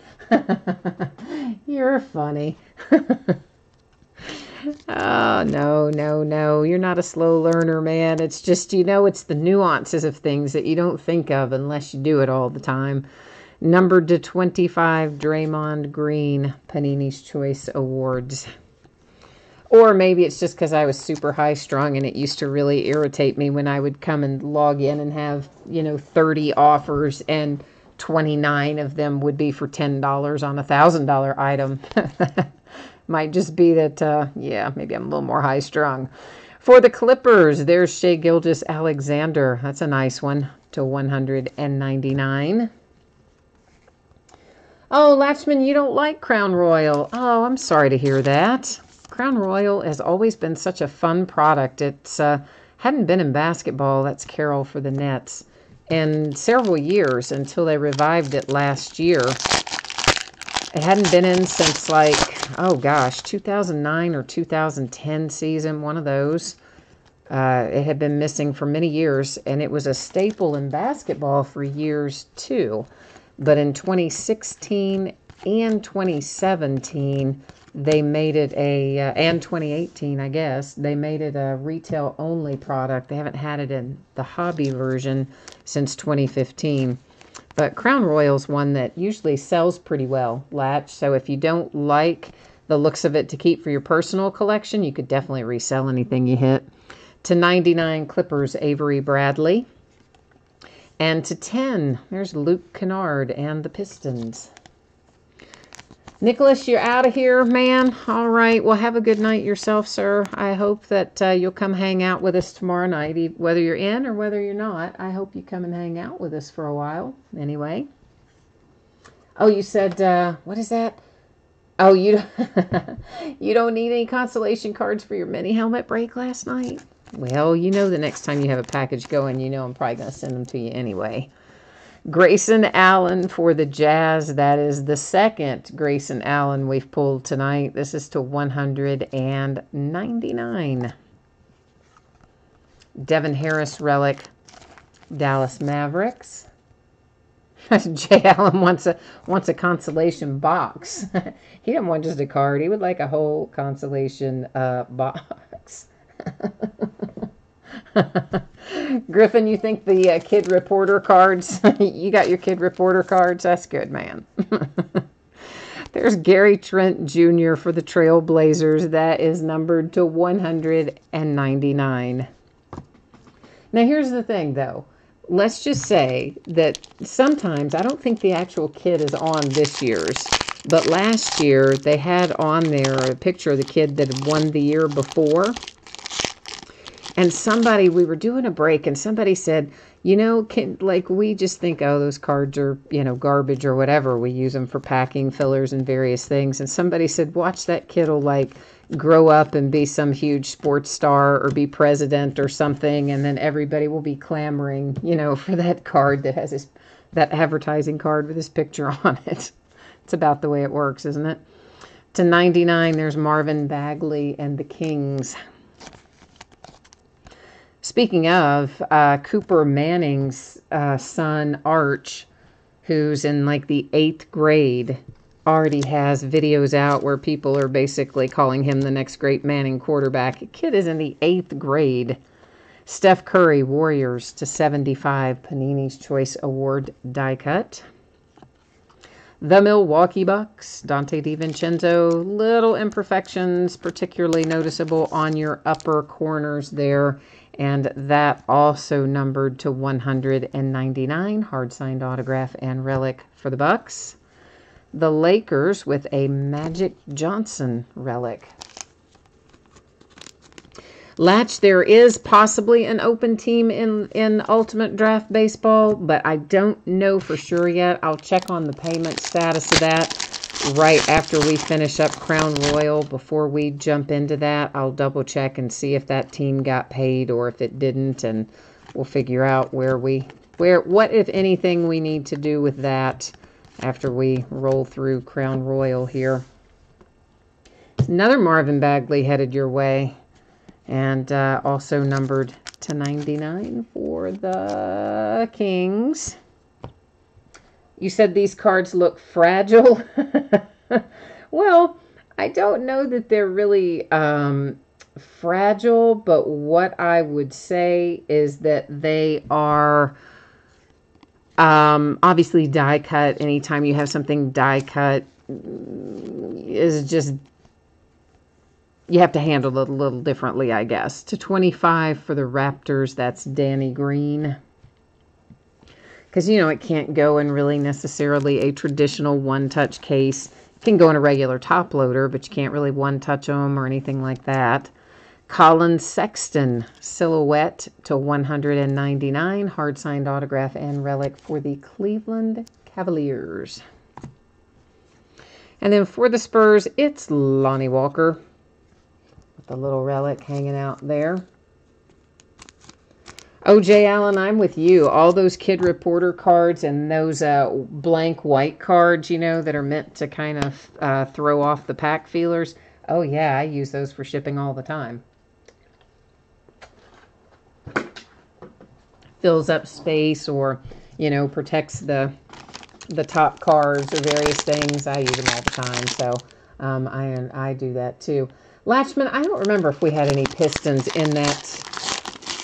A: You're funny. Oh, no. You're not a slow learner, man. It's just, it's the nuances of things that you don't think of unless you do it all the time. Numbered to 25, Draymond Green, Panini's Choice Awards. Or maybe it's just because I was super high strung and it used to really irritate me when I would come and log in and have, 30 offers and 29 of them would be for $10 on a $1,000 item. Might just be that, maybe I'm a little more high strung. For the Clippers, there's Shai Gilgeous-Alexander. That's a nice one to 199. Oh, Latchman, you don't like Crown Royal. Oh, I'm sorry to hear that. Crown Royal has always been such a fun product. It's hadn't been in basketball. That's Carol for the Nets. In several years until they revived it last year. It hadn't been in since 2009 or 2010 season, one of those. It had been missing for many years, and it was a staple in basketball for years too. But in 2016 and 2017, they made it and 2018, I guess, they made it a retail-only product. They haven't had it in the hobby version since 2015. But Crown Royal's one that usually sells pretty well, Latch. So if you don't like the looks of it to keep for your personal collection, you could definitely resell anything you hit. To 99, Clippers, Avery Bradley. And to 10, there's Luke Kennard and the Pistons. Nicholas, you're out of here, man. All right. Well, have a good night yourself, sir. I hope that you'll come hang out with us tomorrow night, whether you're in or whether you're not. I hope you come and hang out with us for a while. Anyway. Oh, you said, what is that? Oh, you don't need any consolation cards for your mini helmet break last night? Well, the next time you have a package going, I'm probably going to send them to you anyway. Grayson Allen for the Jazz. That is the second Grayson Allen we've pulled tonight. This is to 199. Devin Harris relic, Dallas Mavericks. Jay Allen wants a consolation box. He didn't want just a card. He would like a whole consolation box. Griffin, you think the Kid Reporter cards, you got your Kid Reporter cards? That's good, man. There's Gary Trent Jr. for the Trailblazers. That is numbered to 199. Now, here's the thing, though. Let's just say that sometimes, I don't think the actual kid is on this year's, but last year they had on there a picture of the kid that had won the year before. And we were doing a break and somebody said, we just think, oh, those cards are, garbage or whatever. We use them for packing fillers and various things. And somebody said, watch, that kid will grow up and be some huge sports star or be president or something. And then everybody will be clamoring, for that card that has that advertising card with his picture on it. It's about the way it works, isn't it? To 99, there's Marvin Bagley and the Kings. Speaking of, Cooper Manning's son, Arch, who's in like the 8th grade, already has videos out where people are basically calling him the next great Manning quarterback. The kid is in the 8th grade. Steph Curry, Warriors to 75, Panini's Choice Award die cut. The Milwaukee Bucks, Dante DiVincenzo, little imperfections, particularly noticeable on your upper corners there. And that also numbered to 199, hard-signed autograph and relic for the Bucks. The Lakers with a Magic Johnson relic. Latch, there is possibly an open team in Ultimate Draft Baseball, but I don't know for sure yet. I'll check on the payment status of that right after we finish up Crown Royal. Before we jump into that, I'll double check and see if that team got paid or if it didn't, and we'll figure out what, if anything, we need to do with that after we roll through Crown Royal here. Another Marvin Bagley headed your way. And also numbered to 99 for the Kings. You said these cards look fragile. Well, I don't know that they're really fragile, but what I would say is that they are obviously die cut. Anytime you have something die cut is just... you have to handle it a little differently, I guess. To 25 for the Raptors, that's Danny Green. Because, you know, it can't go in really necessarily a traditional one-touch case. It can go in a regular top loader, but you can't really one-touch them or anything like that. Colin Sexton, silhouette to 199, hard-signed autograph and relic for the Cleveland Cavaliers. And then for the Spurs, it's Lonnie Walker. The little relic hanging out there. O.J. Allen, I'm with you. All those Kid Reporter cards and those blank white cards, you know, that are meant to kind of throw off the pack feelers. Oh, yeah, I use those for shipping all the time. Fills up space or, you know, protects the top cards or various things. I use them all the time, so I do that too. Latchman, I don't remember if we had any Pistons in that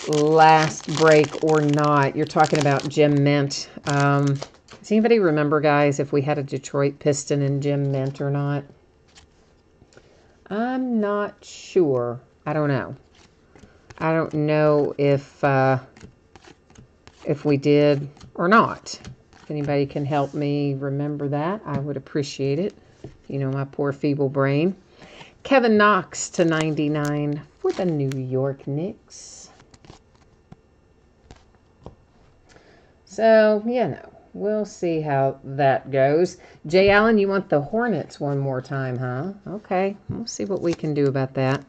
A: last break or not. You're talking about Jim Mint. Does anybody remember, guys, if we had a Detroit Piston in Jim Mint or not? I'm not sure. I don't know. I don't know if we did or not. If anybody can help me remember that, I would appreciate it. You know, my poor feeble brain. Kevin Knox to 99 for the New York Knicks. So, you know, we'll see how that goes. Jay Allen, you want the Hornets one more time, huh? Okay, we'll see what we can do about that.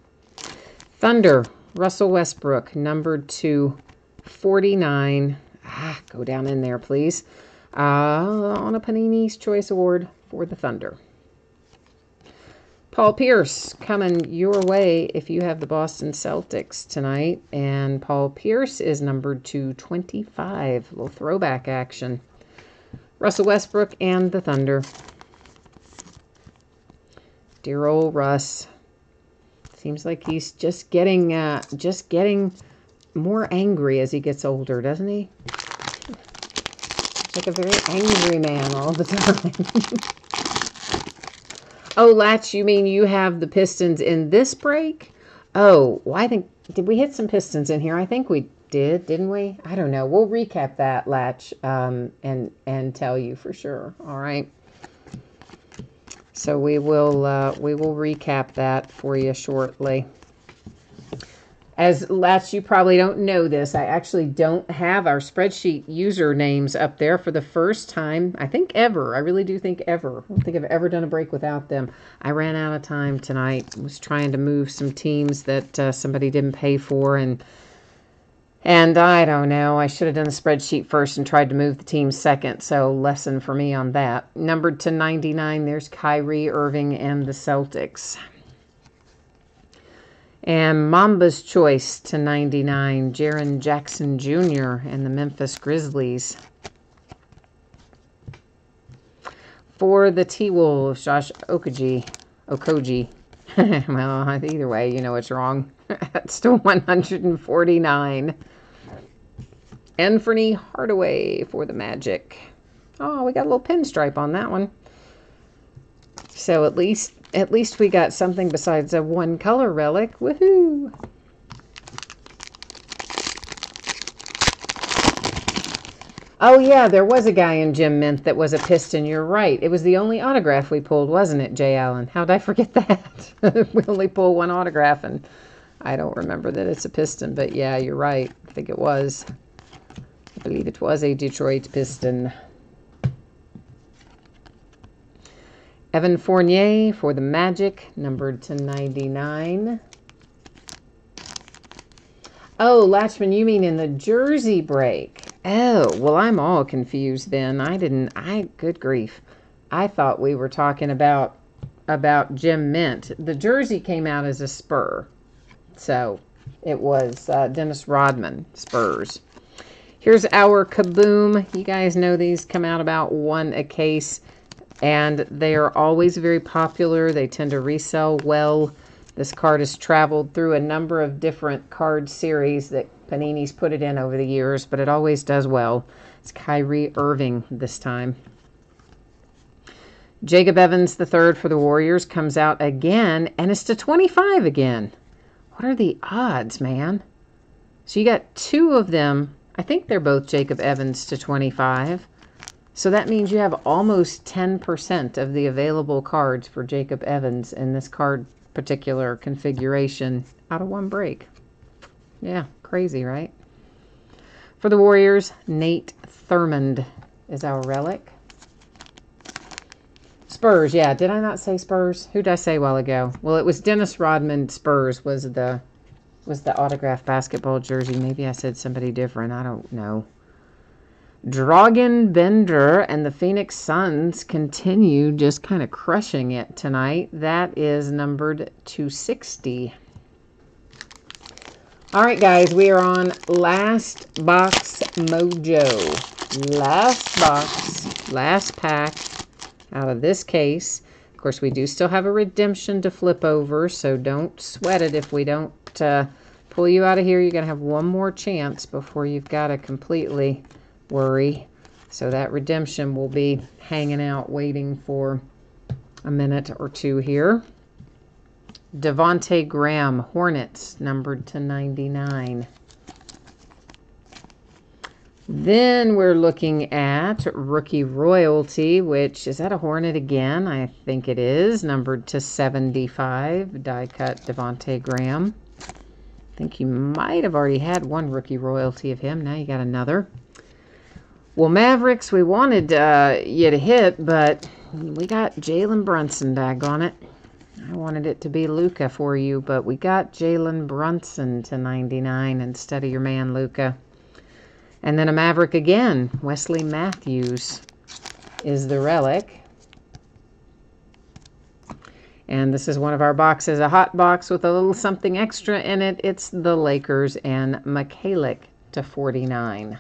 A: Thunder, Russell Westbrook, numbered to 49. Go down in there, please. On a Panini's Choice Award for the Thunder. Paul Pierce coming your way if you have the Boston Celtics tonight. And Paul Pierce is numbered to 25. A little throwback action. Russell Westbrook and the Thunder. Dear old Russ. Seems like he's just getting more angry as he gets older, doesn't he? He's like a very angry man all the time. Oh, Latch, you mean you have the Pistons in this break? Oh, well, I think, did we hit some Pistons in here? I think we did, didn't we? I don't know. We'll recap that, Latch, and tell you for sure. All right. So we will recap that for you shortly. As Latch, you probably don't know this. I actually don't have our spreadsheet usernames up there for the first time, I think ever. I really do think ever. I don't think I've ever done a break without them. I ran out of time tonight. I was trying to move some teams that somebody didn't pay for, and And I don't know. I should have done the spreadsheet first and tried to move the team second. So lesson for me on that. Numbered to 99, there's Kyrie Irving and the Celtics. And Mamba's Choice to 99, Jaren Jackson Jr. and the Memphis Grizzlies. For the T-Wolves, Josh Okogie. Well, either way, you know it's wrong. It's still 149. Anthony Hardaway for the Magic. Oh, we got a little pinstripe on that one. So at least we got something besides a one color relic. Woohoo! Oh yeah, there was a guy in Gem Mint that was a Piston. You're right. It was the only autograph we pulled, wasn't it, Jay Allen? How'd I forget that? We only pulled one autograph, and I don't remember that it's a Piston. But yeah, you're right. I think it was. I believe it was a Detroit Piston. Evan Fournier for the Magic, numbered to 99. Oh, Latchman, you mean in the jersey break? Oh, well, I'm all confused then. Good grief. I thought we were talking about Gem Mint. The jersey came out as a Spur. So it was Dennis Rodman, Spurs. Here's our Kaboom. You guys know these come out about one a case, and they are always very popular. They tend to resell well. This card has traveled through a number of different card series that Panini's put it in over the years, but it always does well. It's Kyrie Irving this time. Jacob Evans III for the Warriors comes out again, and it's to 25 again. What are the odds, man? So you got two of them. I think they're both Jacob Evans to 25. So that means you have almost 10% of the available cards for Jacob Evans in this card particular configuration out of one break. Yeah, crazy, right? For the Warriors, Nate Thurmond is our relic. Spurs, yeah. Did I not say Spurs? Who did I say a while ago? Well, it was Dennis Rodman. Spurs was the autographed basketball jersey. Maybe I said somebody different. I don't know. Dragan Bender and the Phoenix Suns continue just kind of crushing it tonight. That is numbered 260. All right, guys, we are on Last Box Mojo. Last box, last pack out of this case. Of course, we do still have a redemption to flip over, so don't sweat it if we don't pull you out of here. You're going to have one more chance before you've got to completely worry. So that redemption will be hanging out waiting for a minute or two here. Devontae Graham, Hornets, numbered to 99. Then we're looking at Rookie Royalty, which, is that a Hornet again? I think it is, numbered to 75, die cut Devontae Graham. I think you might have already had one Rookie Royalty of him. Now you got another. Well, Mavericks, we wanted you to hit, but we got Jalen Brunson, daggone it. I wanted it to be Luka for you, but we got Jalen Brunson to 99 instead of your man Luka. And then a Maverick again. Wesley Matthews is the relic. And this is one of our boxes, a hot box with a little something extra in it. It's the Lakers and Mikhailiuk to 49.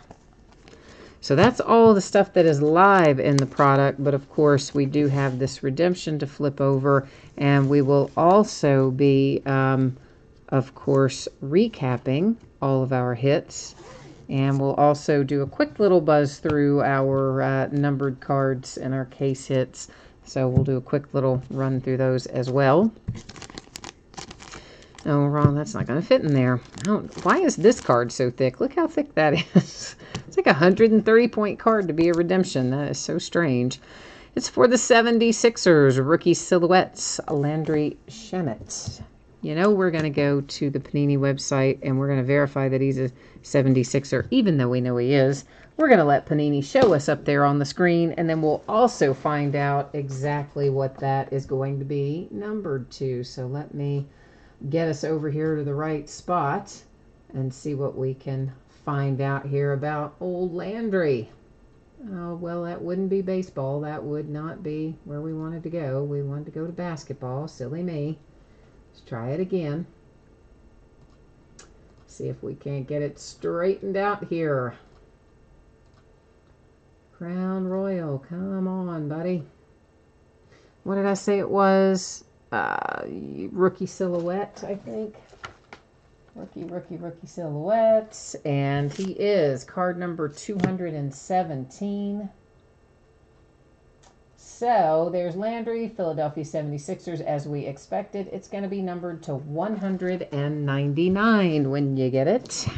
A: So that's all the stuff that is live in the product, but of course we do have this redemption to flip over, and we will also be, of course, recapping all of our hits, and we'll also do a quick little buzz through our numbered cards and our case hits. So we'll do a quick little run through those as well. Oh, Ron, that's not going to fit in there. Why is this card so thick? Look how thick that is. It's like a 130-point card to be a redemption. That is so strange. It's for the 76ers, Rookie Silhouettes, Landry Shamet. You know, we're going to go to the Panini website, and we're going to verify that he's a 76er, even though we know he is. We're going to let Panini show us up there on the screen, and then we'll also find out exactly what that is going to be numbered to. So let me get us over here to the right spot and see what we can find out here about old Landry. Oh, well, that wouldn't be baseball. That would not be where we wanted to go. We wanted to go to basketball. Silly me. Let's try it again. See if we can't get it straightened out here. Crown Royal, come on, buddy. What did I say it was? Rookie Silhouette, I think. Rookie Silhouette. And he is card number 217. So there's Landry, Philadelphia 76ers, as we expected. It's going to be numbered to 199 when you get it.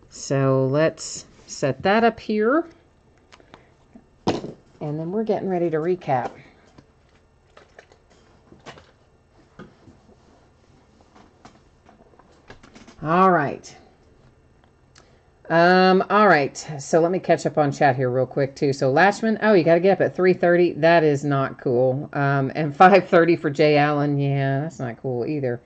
A: So let's set that up here. And then we're getting ready to recap. All right. All right. So let me catch up on chat here real quick too. So Lashman, oh, you got to get up at 3:30. That is not cool. And 5:30 for Jay Allen. Yeah, that's not cool either.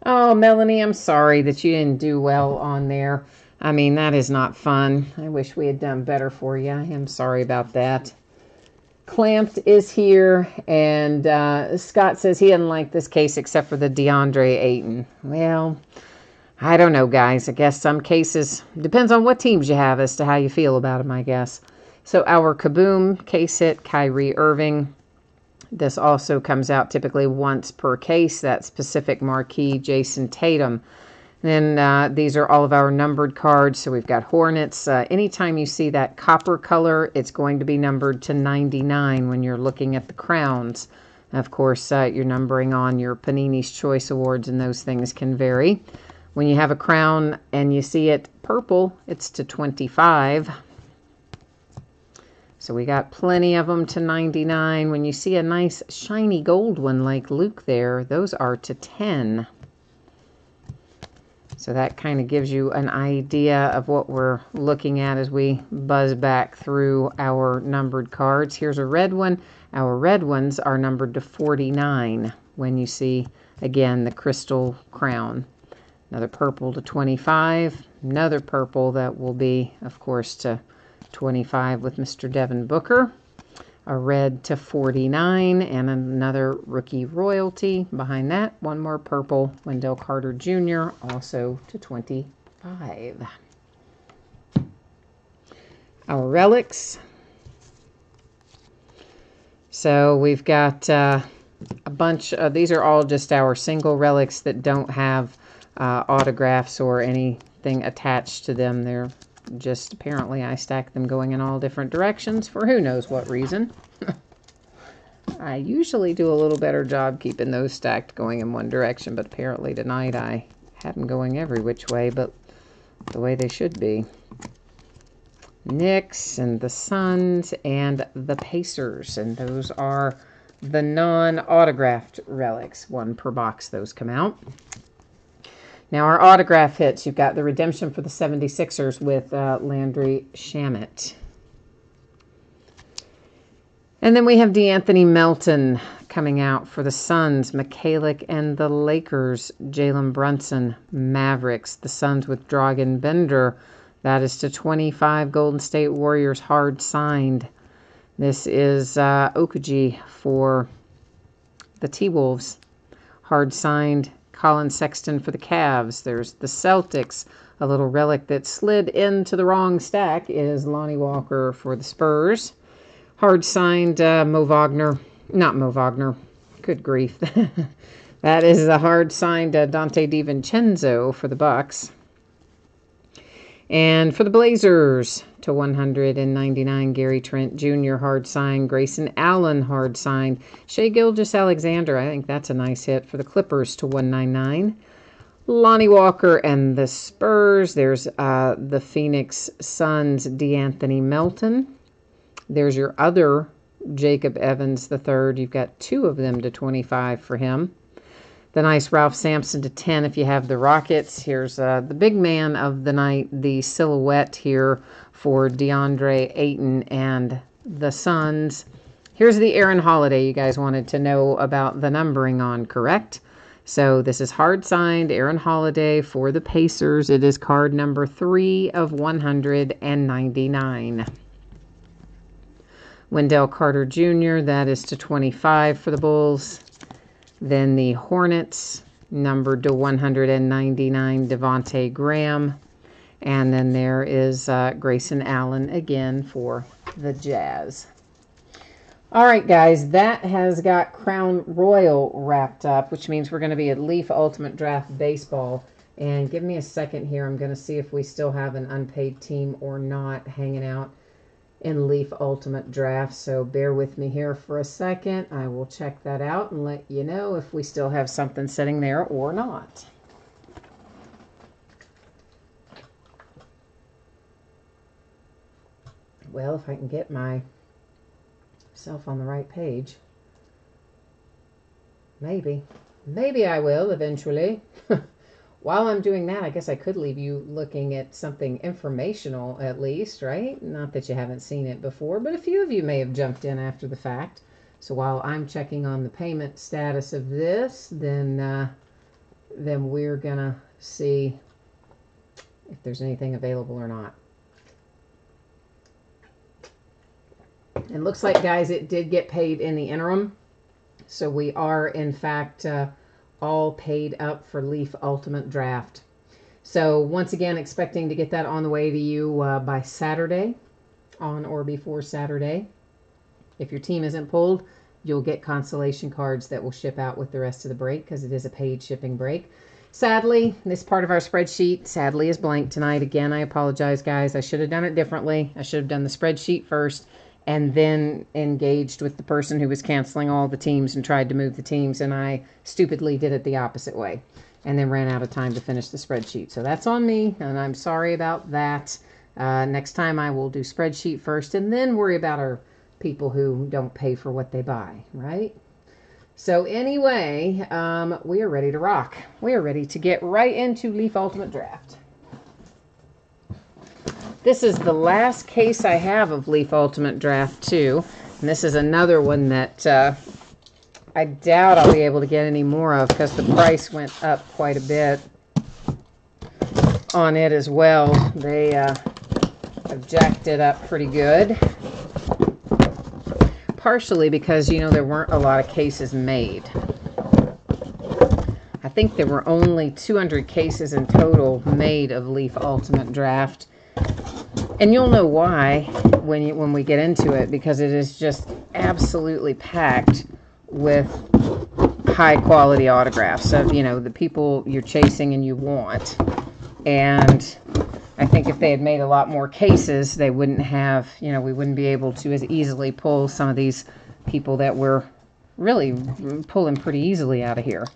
A: Oh, Melanie, I'm sorry that you didn't do well on there. I mean, that is not fun. I wish we had done better for you. I am sorry about that. Clamped is here, and Scott says he doesn't like this case except for the DeAndre Ayton. Well, I don't know, guys. I guess some cases, depends on what teams you have as to how you feel about them, I guess. So our Kaboom case hit, Kyrie Irving. This also comes out typically once per case, that specific marquee, Jason Tatum. Then these are all of our numbered cards. So we've got Hornets. Anytime you see that copper color, it's going to be numbered to 99 when you're looking at the crowns. Of course, your numbering on your Panini's Choice Awards and those things can vary. When you have a crown and you see it purple, it's to 25. So we got plenty of them to 99. When you see a nice shiny gold one like Luke there, those are to 10. So that kind of gives you an idea of what we're looking at as we buzz back through our numbered cards. Here's a red one. Our red ones are numbered to 49 when you see, again, the crystal crown. Another purple to 25. Another purple that will be, of course, to 25 with Mr. Devin Booker. A red to 49, and another rookie royalty behind that. One more purple, Wendell Carter Jr., also to 25. Our relics. So we've got a bunch of, these are all just our single relics that don't have autographs or anything attached to them. They're just apparently I stack them going in all different directions for who knows what reason. I usually do a little better job keeping those stacked going in one direction, but apparently tonight I had them going every which way, but the way they should be. Knicks and the Suns and the Pacers, and those are the non-autographed relics. One per box those come out. Now, our autograph hits, you've got the redemption for the 76ers with Landry Shamet. And then we have DeAnthony Melton coming out for the Suns, Mikhailiuk, and the Lakers, Jalen Brunson, Mavericks, the Suns with Dragan Bender. That is to 25, Golden State Warriors, hard signed. This is Okuji for the T-Wolves, hard signed. Colin Sexton for the Cavs. There's the Celtics. A little relic that slid into the wrong stack is Lonnie Walker for the Spurs. Hard signed Mo Wagner. Not Mo Wagner. Good grief. That is the hard signed Dante DiVincenzo for the Bucks. And for the Blazers, to 199, Gary Trent Jr. hard signed. Grayson Allen hard signed. Shai Gilgeous-Alexander, I think that's a nice hit for the Clippers, to 199. Lonnie Walker and the Spurs. There's the Phoenix Suns, DeAnthony Melton. There's your other Jacob Evans III. You've got two of them to 25 for him. The nice Ralph Sampson to 10 if you have the Rockets. Here's the big man of the night, the silhouette here for DeAndre Ayton and the Suns. Here's the Aaron Holiday you guys wanted to know about the numbering on, correct? So this is hard signed Aaron Holiday for the Pacers. It is card number 3 of 199. Wendell Carter Jr., that is to 25 for the Bulls. Then the Hornets, numbered to 199, Devontae Graham. And then there is Grayson Allen again for the Jazz. All right, guys, that has got Crown Royal wrapped up, which means we're going to be at Leaf Ultimate Draft Baseball. And give me a second here. I'm going to see if we still have an unpaid team or not hanging out in Leaf Ultimate Draft. So bear with me here for a second. I will check that out and let you know if we still have something sitting there or not. Well, if I can get myself on the right page. Maybe I will eventually. While I'm doing that, I guess I could leave you looking at something informational at least, right? Not that you haven't seen it before, but a few of you may have jumped in after the fact. So while I'm checking on the payment status of this, then we're gonna see if there's anything available or not. It looks like, guys, it did get paid in the interim. So we are, in fact, all paid up for Leaf Ultimate Draft. So once again, expecting to get that on the way to you by Saturday, on or before Saturday. If your team isn't pulled, you'll get consolation cards that will ship out with the rest of the break because it is a paid shipping break. Sadly, this part of our spreadsheet, sadly, is blank tonight. Again, I apologize, guys. I should have done it differently. I should have done the spreadsheet first and then engaged with the person who was canceling all the teams and tried to move the teams, and I stupidly did it the opposite way and then ran out of time to finish the spreadsheet. So that's on me, and I'm sorry about that. Next time I will do spreadsheet first and then worry about our people who don't pay for what they buy, right? So anyway, we are ready to rock. We are ready to get right into Leaf Ultimate Draft. This is the last case I have of Leaf Ultimate Draft 2. And this is another one that I doubt I'll be able to get any more of because the price went up quite a bit on it as well. They have jacked it up pretty good. Partially because, you know, there weren't a lot of cases made. I think there were only 200 cases in total made of Leaf Ultimate Draft. And you'll know why when we get into it, because it is just absolutely packed with high quality autographs of, you know, the people you're chasing and you want. And I think if they had made a lot more cases, they wouldn't have, you know, we wouldn't be able to as easily pull some of these people that we're really pulling pretty easily out of here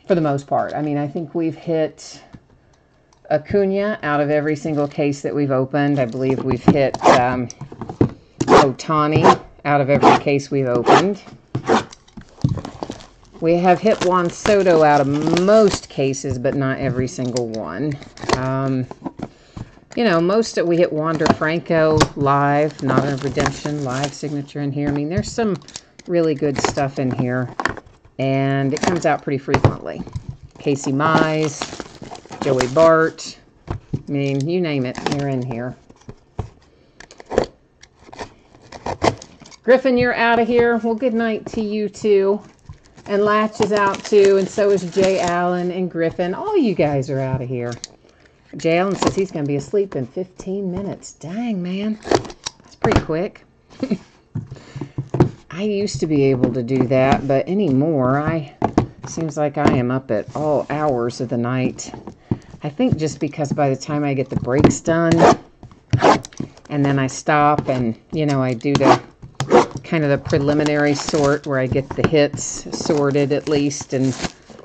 A: for the most part. I mean, I think we've hit Acuna out of every single case that we've opened. I believe we've hit Ohtani out of every case we've opened. We have hit Juan Soto out of most cases, but not every single one. You know, we hit Wander Franco live, not a redemption, live signature in here. I mean, there's some really good stuff in here, and it comes out pretty frequently. Casey Mize, Joey Bart, I mean, you name it, you're in here. Griffin, you're out of here. Well, good night to you too. And Latch is out too, and so is Jay Allen and Griffin. All you guys are out of here. Jay Allen says he's going to be asleep in 15 minutes. Dang, man. That's pretty quick. I used to be able to do that, but anymore, seems like I am up at all hours of the night. I think just because by the time I get the breaks done, and then I stop and, you know, I do the kind of the preliminary sort where I get the hits sorted at least and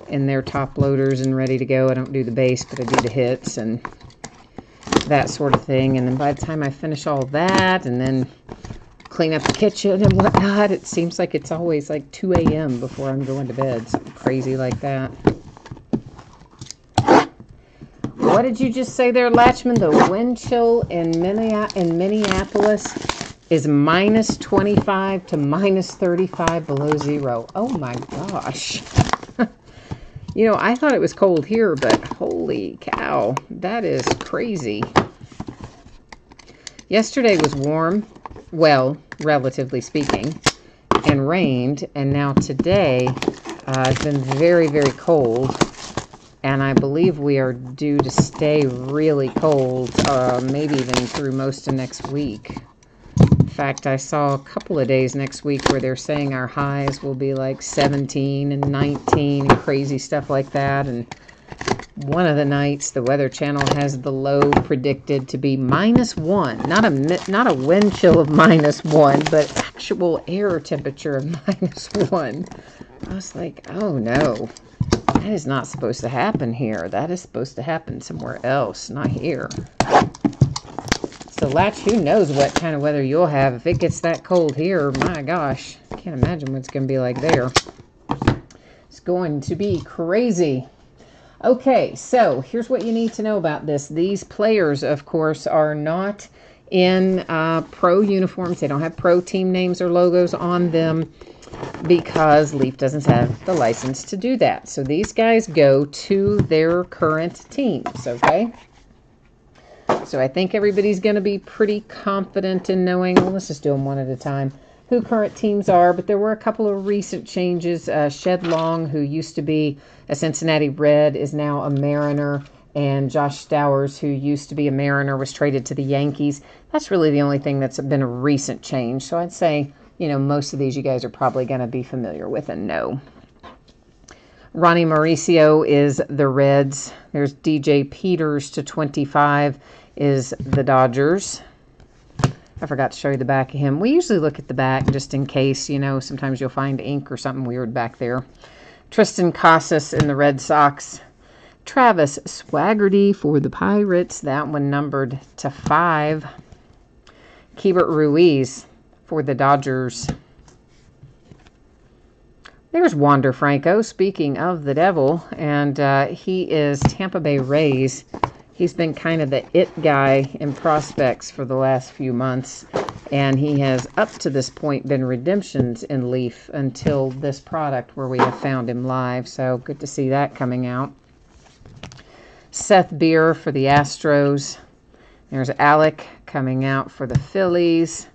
A: in their top loaders and ready to go. I don't do the base, but I do the hits and that sort of thing. And then by the time I finish all that and then clean up the kitchen and whatnot, it seems like it's always like 2 a.m. before I'm going to bed. Something crazy like that. What did you just say there, Latchman? The wind chill in Minneapolis is minus 25 to minus 35 below zero. Oh my gosh. You know, I thought it was cold here, but holy cow, that is crazy. Yesterday was warm, well, relatively speaking, and rained, and now today it's been very, very cold, and I believe we are due to stay really cold, maybe even through most of next week. In fact, I saw a couple of days next week where they're saying our highs will be like 17 and 19 and crazy stuff like that. And one of the nights, the Weather Channel has the low predicted to be -1. Not a wind chill of -1, but actual air temperature of -1. I was like, oh no, that is not supposed to happen here. That is supposed to happen somewhere else, not here. So, Latch, who knows what kind of weather you'll have. If it gets that cold here, my gosh, I can't imagine what it's going to be like there. It's going to be crazy. Okay, so here's what you need to know about this. These players, of course, are not in pro uniforms. They don't have pro team names or logos on them because Leaf doesn't have the license to do that. So these guys go to their current teams, okay? So I think everybody's going to be pretty confident in knowing, well, let's just do them one at a time, who current teams are. But there were a couple of recent changes. Shed Long, who used to be a Cincinnati Red, is now a Mariner. And Josh Stowers, who used to be a Mariner, was traded to the Yankees. That's really the only thing that's been a recent change. So I'd say, you know, most of these you guys are probably going to be familiar with and know. Ronnie Mauricio is the Reds. There's DJ Peters to 25 is the Dodgers. I forgot to show you the back of him. We usually look at the back just in case, you know, sometimes you'll find ink or something weird back there. Tristan Casas in the Red Sox. Travis Swaggerty for the Pirates. That one numbered to 5. Keibert Ruiz for the Dodgers. There's Wander Franco, speaking of the devil, and he is Tampa Bay Rays. He's been kind of the it guy in prospects for the last few months, and he has, up to this point, been redemptions in Leaf until this product where we have found him live, so good to see that coming out. Seth Beer for the Astros. There's Alec coming out for the Phillies,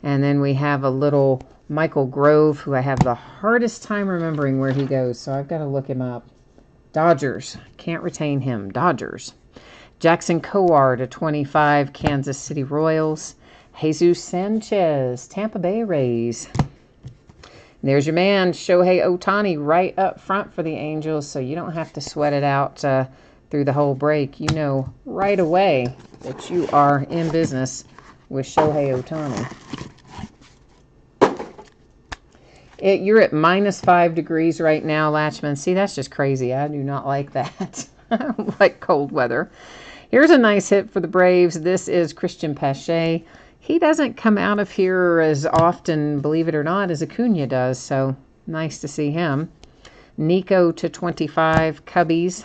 A: and then we have a little Michael Grove, who I have the hardest time remembering where he goes, so I've got to look him up. Dodgers. Can't retain him. Dodgers. Jackson Kowar to 25, Kansas City Royals. Jesus Sanchez, Tampa Bay Rays. There's your man, Shohei Ohtani, right up front for the Angels, so you don't have to sweat it out through the whole break. You know right away that you are in business with Shohei Ohtani. You're at -5 degrees right now, Latchman. See, that's just crazy. I do not like that. I don't like cold weather. Here's a nice hit for the Braves. This is Christian Pache. He doesn't come out of here as often, believe it or not, as Acuna does, so nice to see him. Nico to 25, Cubbies.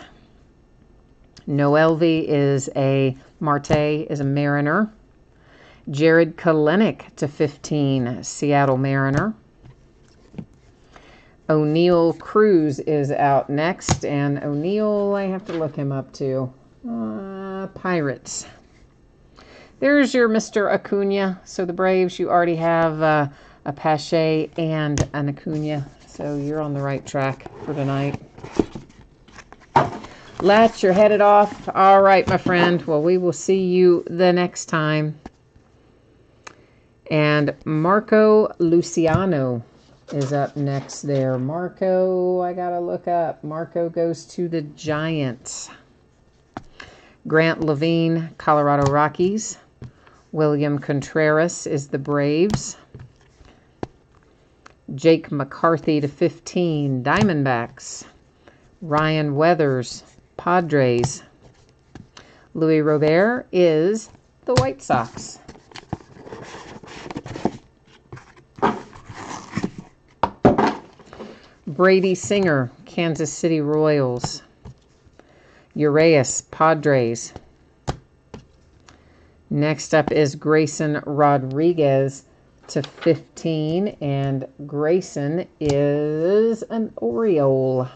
A: Noelvi is a Marte, is a Mariner. Jared Kelenic to 15, Seattle Mariner. O'Neill Cruz is out next, and O'Neill, I have to look him up too. Pirates. There's your Mr. Acuna. So the Braves, you already have a Pache and an Acuna, so you're on the right track for tonight. Latch, you're headed off. All right, my friend. Well, we will see you the next time. And Marco Luciano is up next there. Marco, I gotta look up. Marco goes to the Giants. Grant Levine, Colorado Rockies. William Contreras is the Braves. Jake McCarthy to 15, Diamondbacks. Ryan Weathers, Padres. Louis Robert is the White Sox. Brady Singer, Kansas City Royals. Urias, Padres. Next up is Grayson Rodriguez to 15, and Grayson is an Oriole.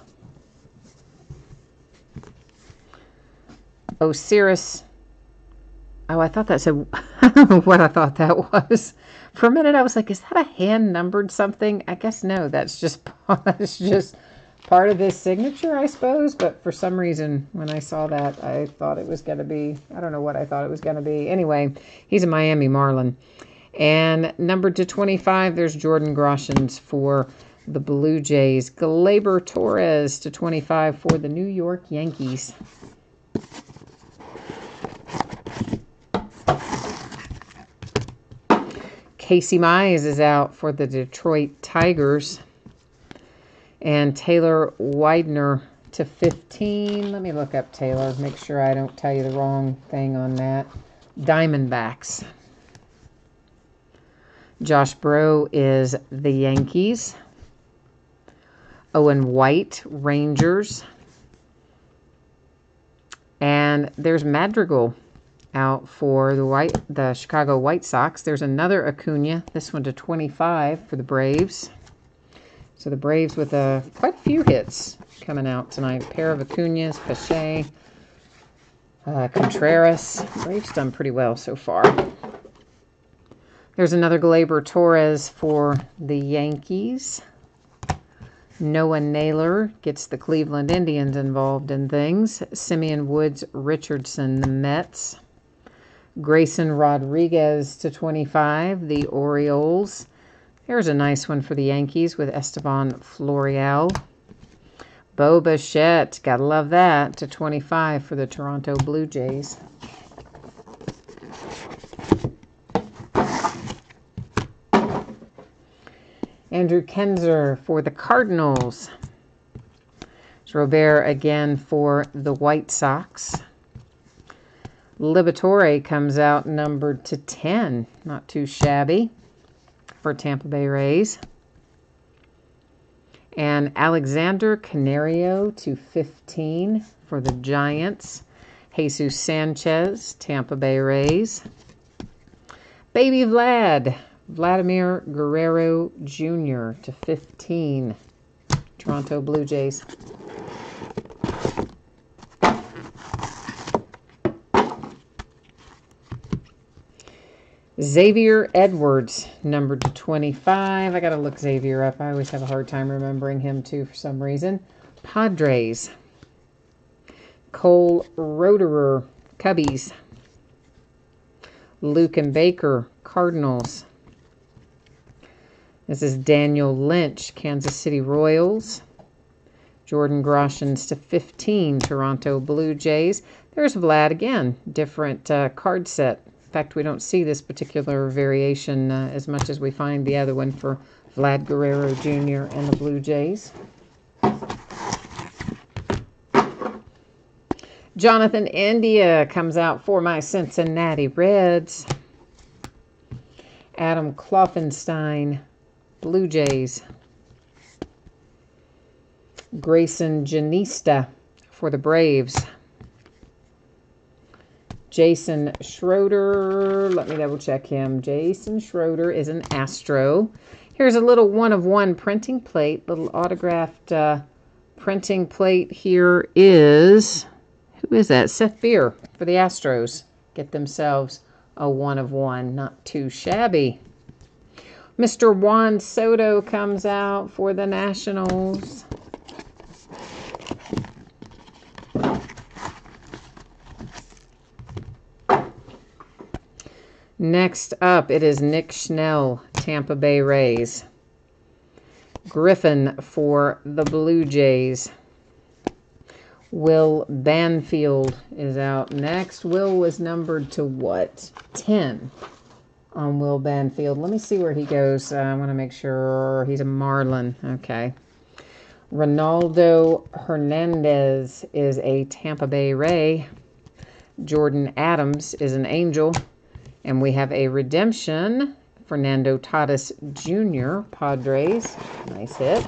A: Osiris. Oh, I thought that said, I don't know what I thought that was. For a minute, I was like, is that a hand-numbered something? I guess no, that's just part of this signature, I suppose. But for some reason, when I saw that, I thought it was going to be, I don't know what I thought it was going to be. Anyway, he's a Miami Marlin. And numbered to 25, there's Jordan Groshans for the Blue Jays. Gleyber Torres to 25 for the New York Yankees. Casey Mize is out for the Detroit Tigers. And Taylor Widener to 15. Let me look up Taylor. Make sure I don't tell you the wrong thing on that. Diamondbacks. Josh Breaux is the Yankees. Owen White, Rangers. And there's Madrigal out for the Chicago White Sox. There's another Acuna, this one to 25 for the Braves. So the Braves with quite a few hits coming out tonight. A pair of Acunas, Pache, Contreras. Braves done pretty well so far. There's another Gleyber Torres for the Yankees. Noah Naylor gets the Cleveland Indians involved in things. Simeon Woods Richardson, the Mets. Grayson Rodriguez to 25, the Orioles. Here's a nice one for the Yankees with Esteban Florial. Bo Bichette, gotta love that, to 25 for the Toronto Blue Jays. Andrew Kenzer for the Cardinals. It's Robert again for the White Sox. Liberatore comes out numbered to 10. Not too shabby for Tampa Bay Rays. And Alexander Canario to 15 for the Giants. Jesus Sanchez, Tampa Bay Rays. Baby Vladimir Guerrero Jr. to 15, Toronto Blue Jays. Xavier Edwards, numbered to 25. I got to look Xavier up. I always have a hard time remembering him, too, for some reason. Padres. Cole Roederer, Cubbies. Luke and Baker, Cardinals. This is Daniel Lynch, Kansas City Royals. Jordan Groshans to 15, Toronto Blue Jays. There's Vlad again, different card set. In fact, we don't see this particular variation as much as we find the other one for Vlad Guerrero Jr. and the Blue Jays. Jonathan India comes out for my Cincinnati Reds. Adam Kloffenstein, Blue Jays. Grayson Janista for the Braves. Jason Schroeder, let me double check him. Jason Schroeder is an Astro. Here's a little one-of-one printing plate, little autographed printing plate. Here is, who is that? Seth Beer for the Astros. Get themselves a one-of-one, not too shabby. Mr. Juan Soto comes out for the Nationals. Next up, it is Nick Schnell, Tampa Bay Rays. Griffin for the Blue Jays. Will Banfield is out next. Will was numbered to what? 10 on Will Banfield. Let me see where he goes. I want to make sure he's a Marlin. Okay. Ronaldo Hernandez is a Tampa Bay Ray. Jordan Adams is an Angel. And we have a redemption, Fernando Tatis Jr., Padres. Nice hit.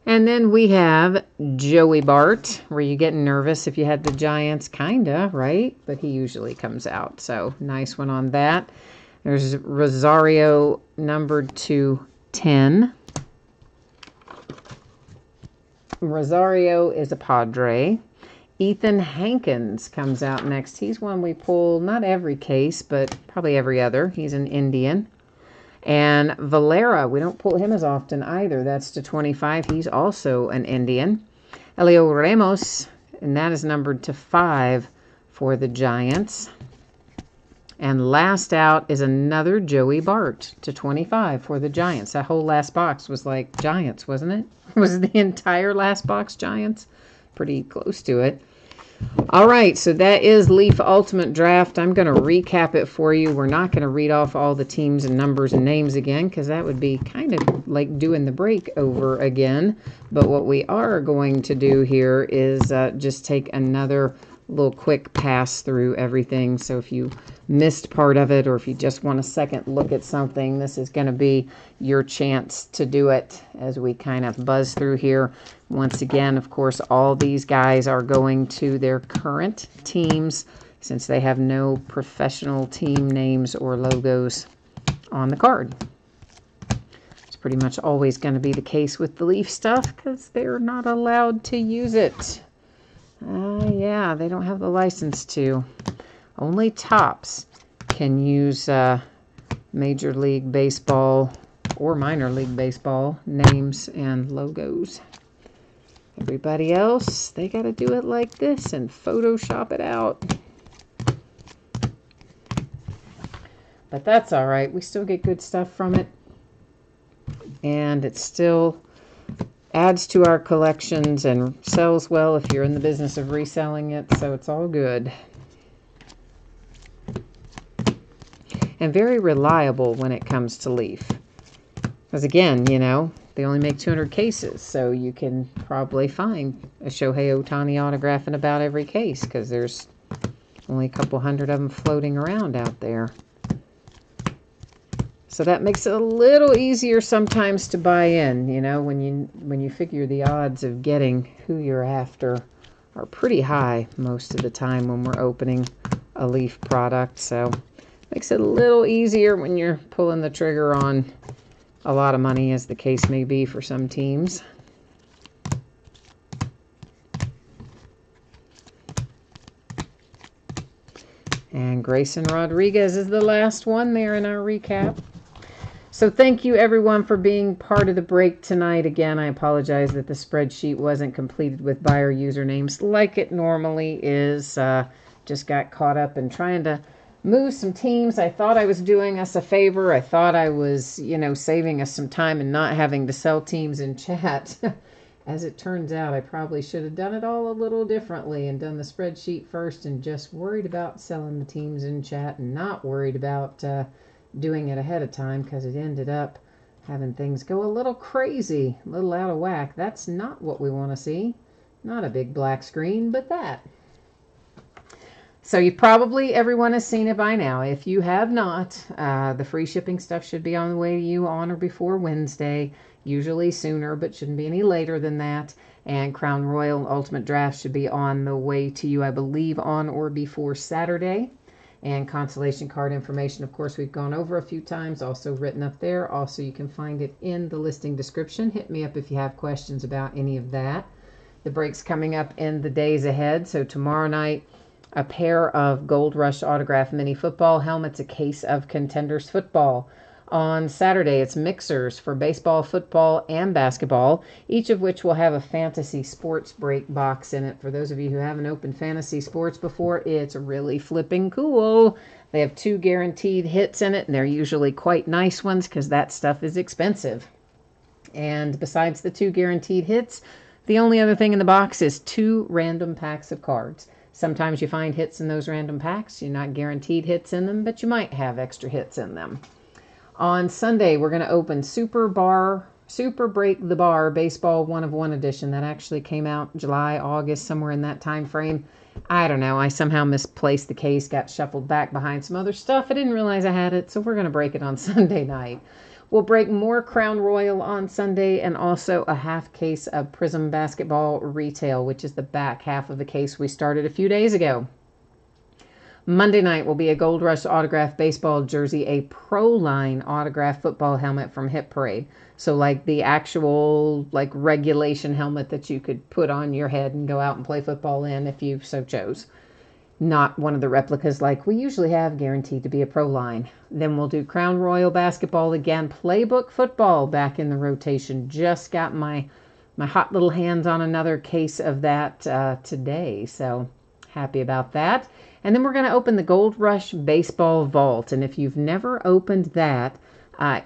A: And then we have Joey Bart. Were you getting nervous if you had the Giants? Kinda, right? But he usually comes out. So nice one on that. There's Rosario numbered to 10. Rosario is a Padre. Ethan Hankins comes out next. He's one we pull not every case, but probably every other. He's an Indian. And Valera, we don't pull him as often either. That's to 25. He's also an Indian. Elio Ramos, and that is numbered to 5 for the Giants. And last out is another Joey Bart to 25 for the Giants. That whole last box was like Giants, wasn't it? Was the entire last box Giants? Pretty close to it. All right, so that is Leaf Ultimate Draft. I'm going to recap it for you. We're not going to read off all the teams and numbers and names again because that would be kind of like doing the break over again. But what we are going to do here is just take another little quick pass through everything. So if you missed part of it or if you just want a second look at something, this is going to be your chance to do it as we kind of buzz through here. Once again, of course, all these guys are going to their current teams since they have no professional team names or logos on the card. It's pretty much always going to be the case with the Leaf stuff because they're not allowed to use it. Yeah, they don't have the license to. Only Topps can use Major League Baseball or Minor League Baseball names and logos. Everybody else, they got to do it like this and Photoshop it out. But that's all right. We still get good stuff from it. And it still adds to our collections and sells well if you're in the business of reselling it. So it's all good. And very reliable when it comes to Leaf. Because again, you know, they only make 200 cases, so you can probably find a Shohei Ohtani autograph in about every case because there's only a couple hundred of them floating around out there. So that makes it a little easier sometimes to buy in, you know, when you figure the odds of getting who you're after are pretty high most of the time when we're opening a Leaf product. So it makes it a little easier when you're pulling the trigger on a lot of money, as the case may be for some teams. And Grayson Rodriguez is the last one there in our recap. So thank you everyone for being part of the break tonight. Again, I apologize that the spreadsheet wasn't completed with buyer usernames like it normally is. Just got caught up in trying to move some teams. I thought I was doing us a favor. I thought I was, you know, saving us some time and not having to sell teams in chat. As it turns out, I probably should have done it all a little differently and done the spreadsheet first and just worried about selling the teams in chat and not worried about doing it ahead of time because it ended up having things go a little crazy, a little out of whack. That's not what we want to see. Not a big black screen, but that. So you probably, everyone has seen it by now. If you have not, the free shipping stuff should be on the way to you on or before Wednesday, usually sooner, but shouldn't be any later than that. And Crown Royal Ultimate Draft should be on the way to you, I believe, on or before Saturday. And consolation card information, of course, we've gone over a few times, also written up there. Also, you can find it in the listing description. Hit me up if you have questions about any of that. The break's coming up in the days ahead. So tomorrow night, a pair of Gold Rush autograph mini football helmets, a case of Contenders football. On Saturday, it's mixers for baseball, football, and basketball, each of which will have a fantasy sports break box in it. For those of you who haven't opened fantasy sports before, it's really flipping cool. They have 2 guaranteed hits in it, and they're usually quite nice ones because that stuff is expensive. And besides the 2 guaranteed hits, the only other thing in the box is 2 random packs of cards. Sometimes you find hits in those random packs. You're not guaranteed hits in them, but you might have extra hits in them. On Sunday, we're going to open Super Break the Bar Baseball 1 of 1 edition. That actually came out July, August, somewhere in that time frame. I don't know. I somehow misplaced the case, got shuffled back behind some other stuff. I didn't realize I had it, so we're going to break it on Sunday night. We'll break more Crown Royal on Sunday and also a half case of Prism Basketball Retail, which is the back half of the case we started a few days ago. Monday night will be a Gold Rush autographed baseball jersey, a Pro Line autographed football helmet from Hit Parade. So like the actual like regulation helmet that you could put on your head and go out and play football in if you so chose. Not one of the replicas like we usually have, guaranteed to be a Pro Line. Then we'll do Crown Royal basketball again. Playbook football back in the rotation. Just got my hot little hands on another case of that today. So happy about that. And then we're going to open the Gold Rush Baseball Vault. And if you've never opened that,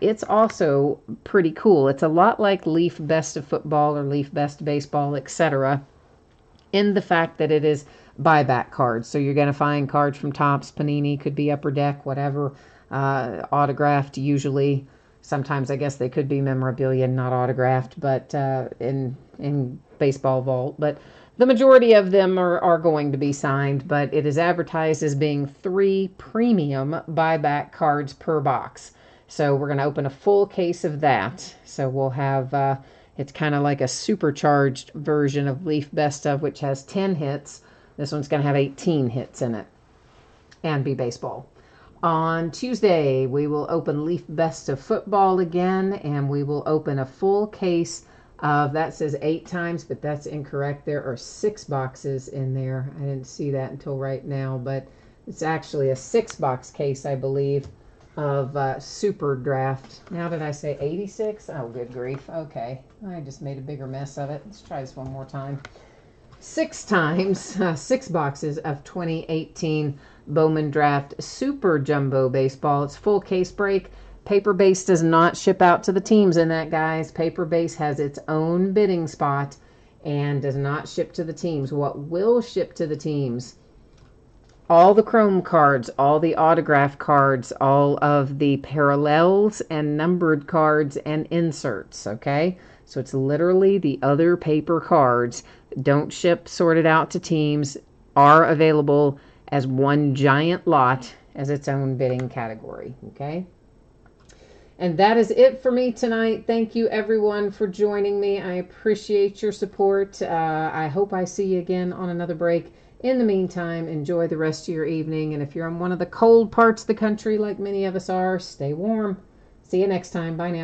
A: it's also pretty cool. It's a lot like Leaf Best of Football or Leaf Best Baseball, etc., in the fact that it is buyback cards. So you're going to find cards from Topps, Panini, could be Upper Deck, whatever, autographed usually. Sometimes I guess they could be memorabilia, not autographed, but in Baseball Vault. But the majority of them are going to be signed, but it is advertised as being 3 premium buyback cards per box. So we're going to open a full case of that. So we'll have, it's kind of like a supercharged version of Leaf Best of, which has 10 hits. This one's going to have 18 hits in it and be baseball. On Tuesday, we will open Leaf Best of Football again, and we will open a full case of, that says 8 times, but that's incorrect. There are 6 boxes in there. I didn't see that until right now, but it's actually a 6-box case, I believe, of Super Draft. Now, did I say 86? Oh, good grief. Okay. I just made a bigger mess of it. Let's try this one more time. 6 times, 6 boxes of 2018 Bowman Draft Super Jumbo Baseball. It's full case break. Paper Base does not ship out to the teams in that, guys. Paper Base has its own bidding spot and does not ship to the teams. What will ship to the teams? All the Chrome cards, all the autograph cards, all of the parallels and numbered cards and inserts, okay? So it's literally the other paper cards that don't ship sorted out to teams, are available as one giant lot as its own bidding category, okay? And that is it for me tonight. Thank you, everyone, for joining me. I appreciate your support. I hope I see you again on another break. In the meantime, enjoy the rest of your evening. And if you're in one of the cold parts of the country, like many of us are, stay warm. See you next time. Bye now.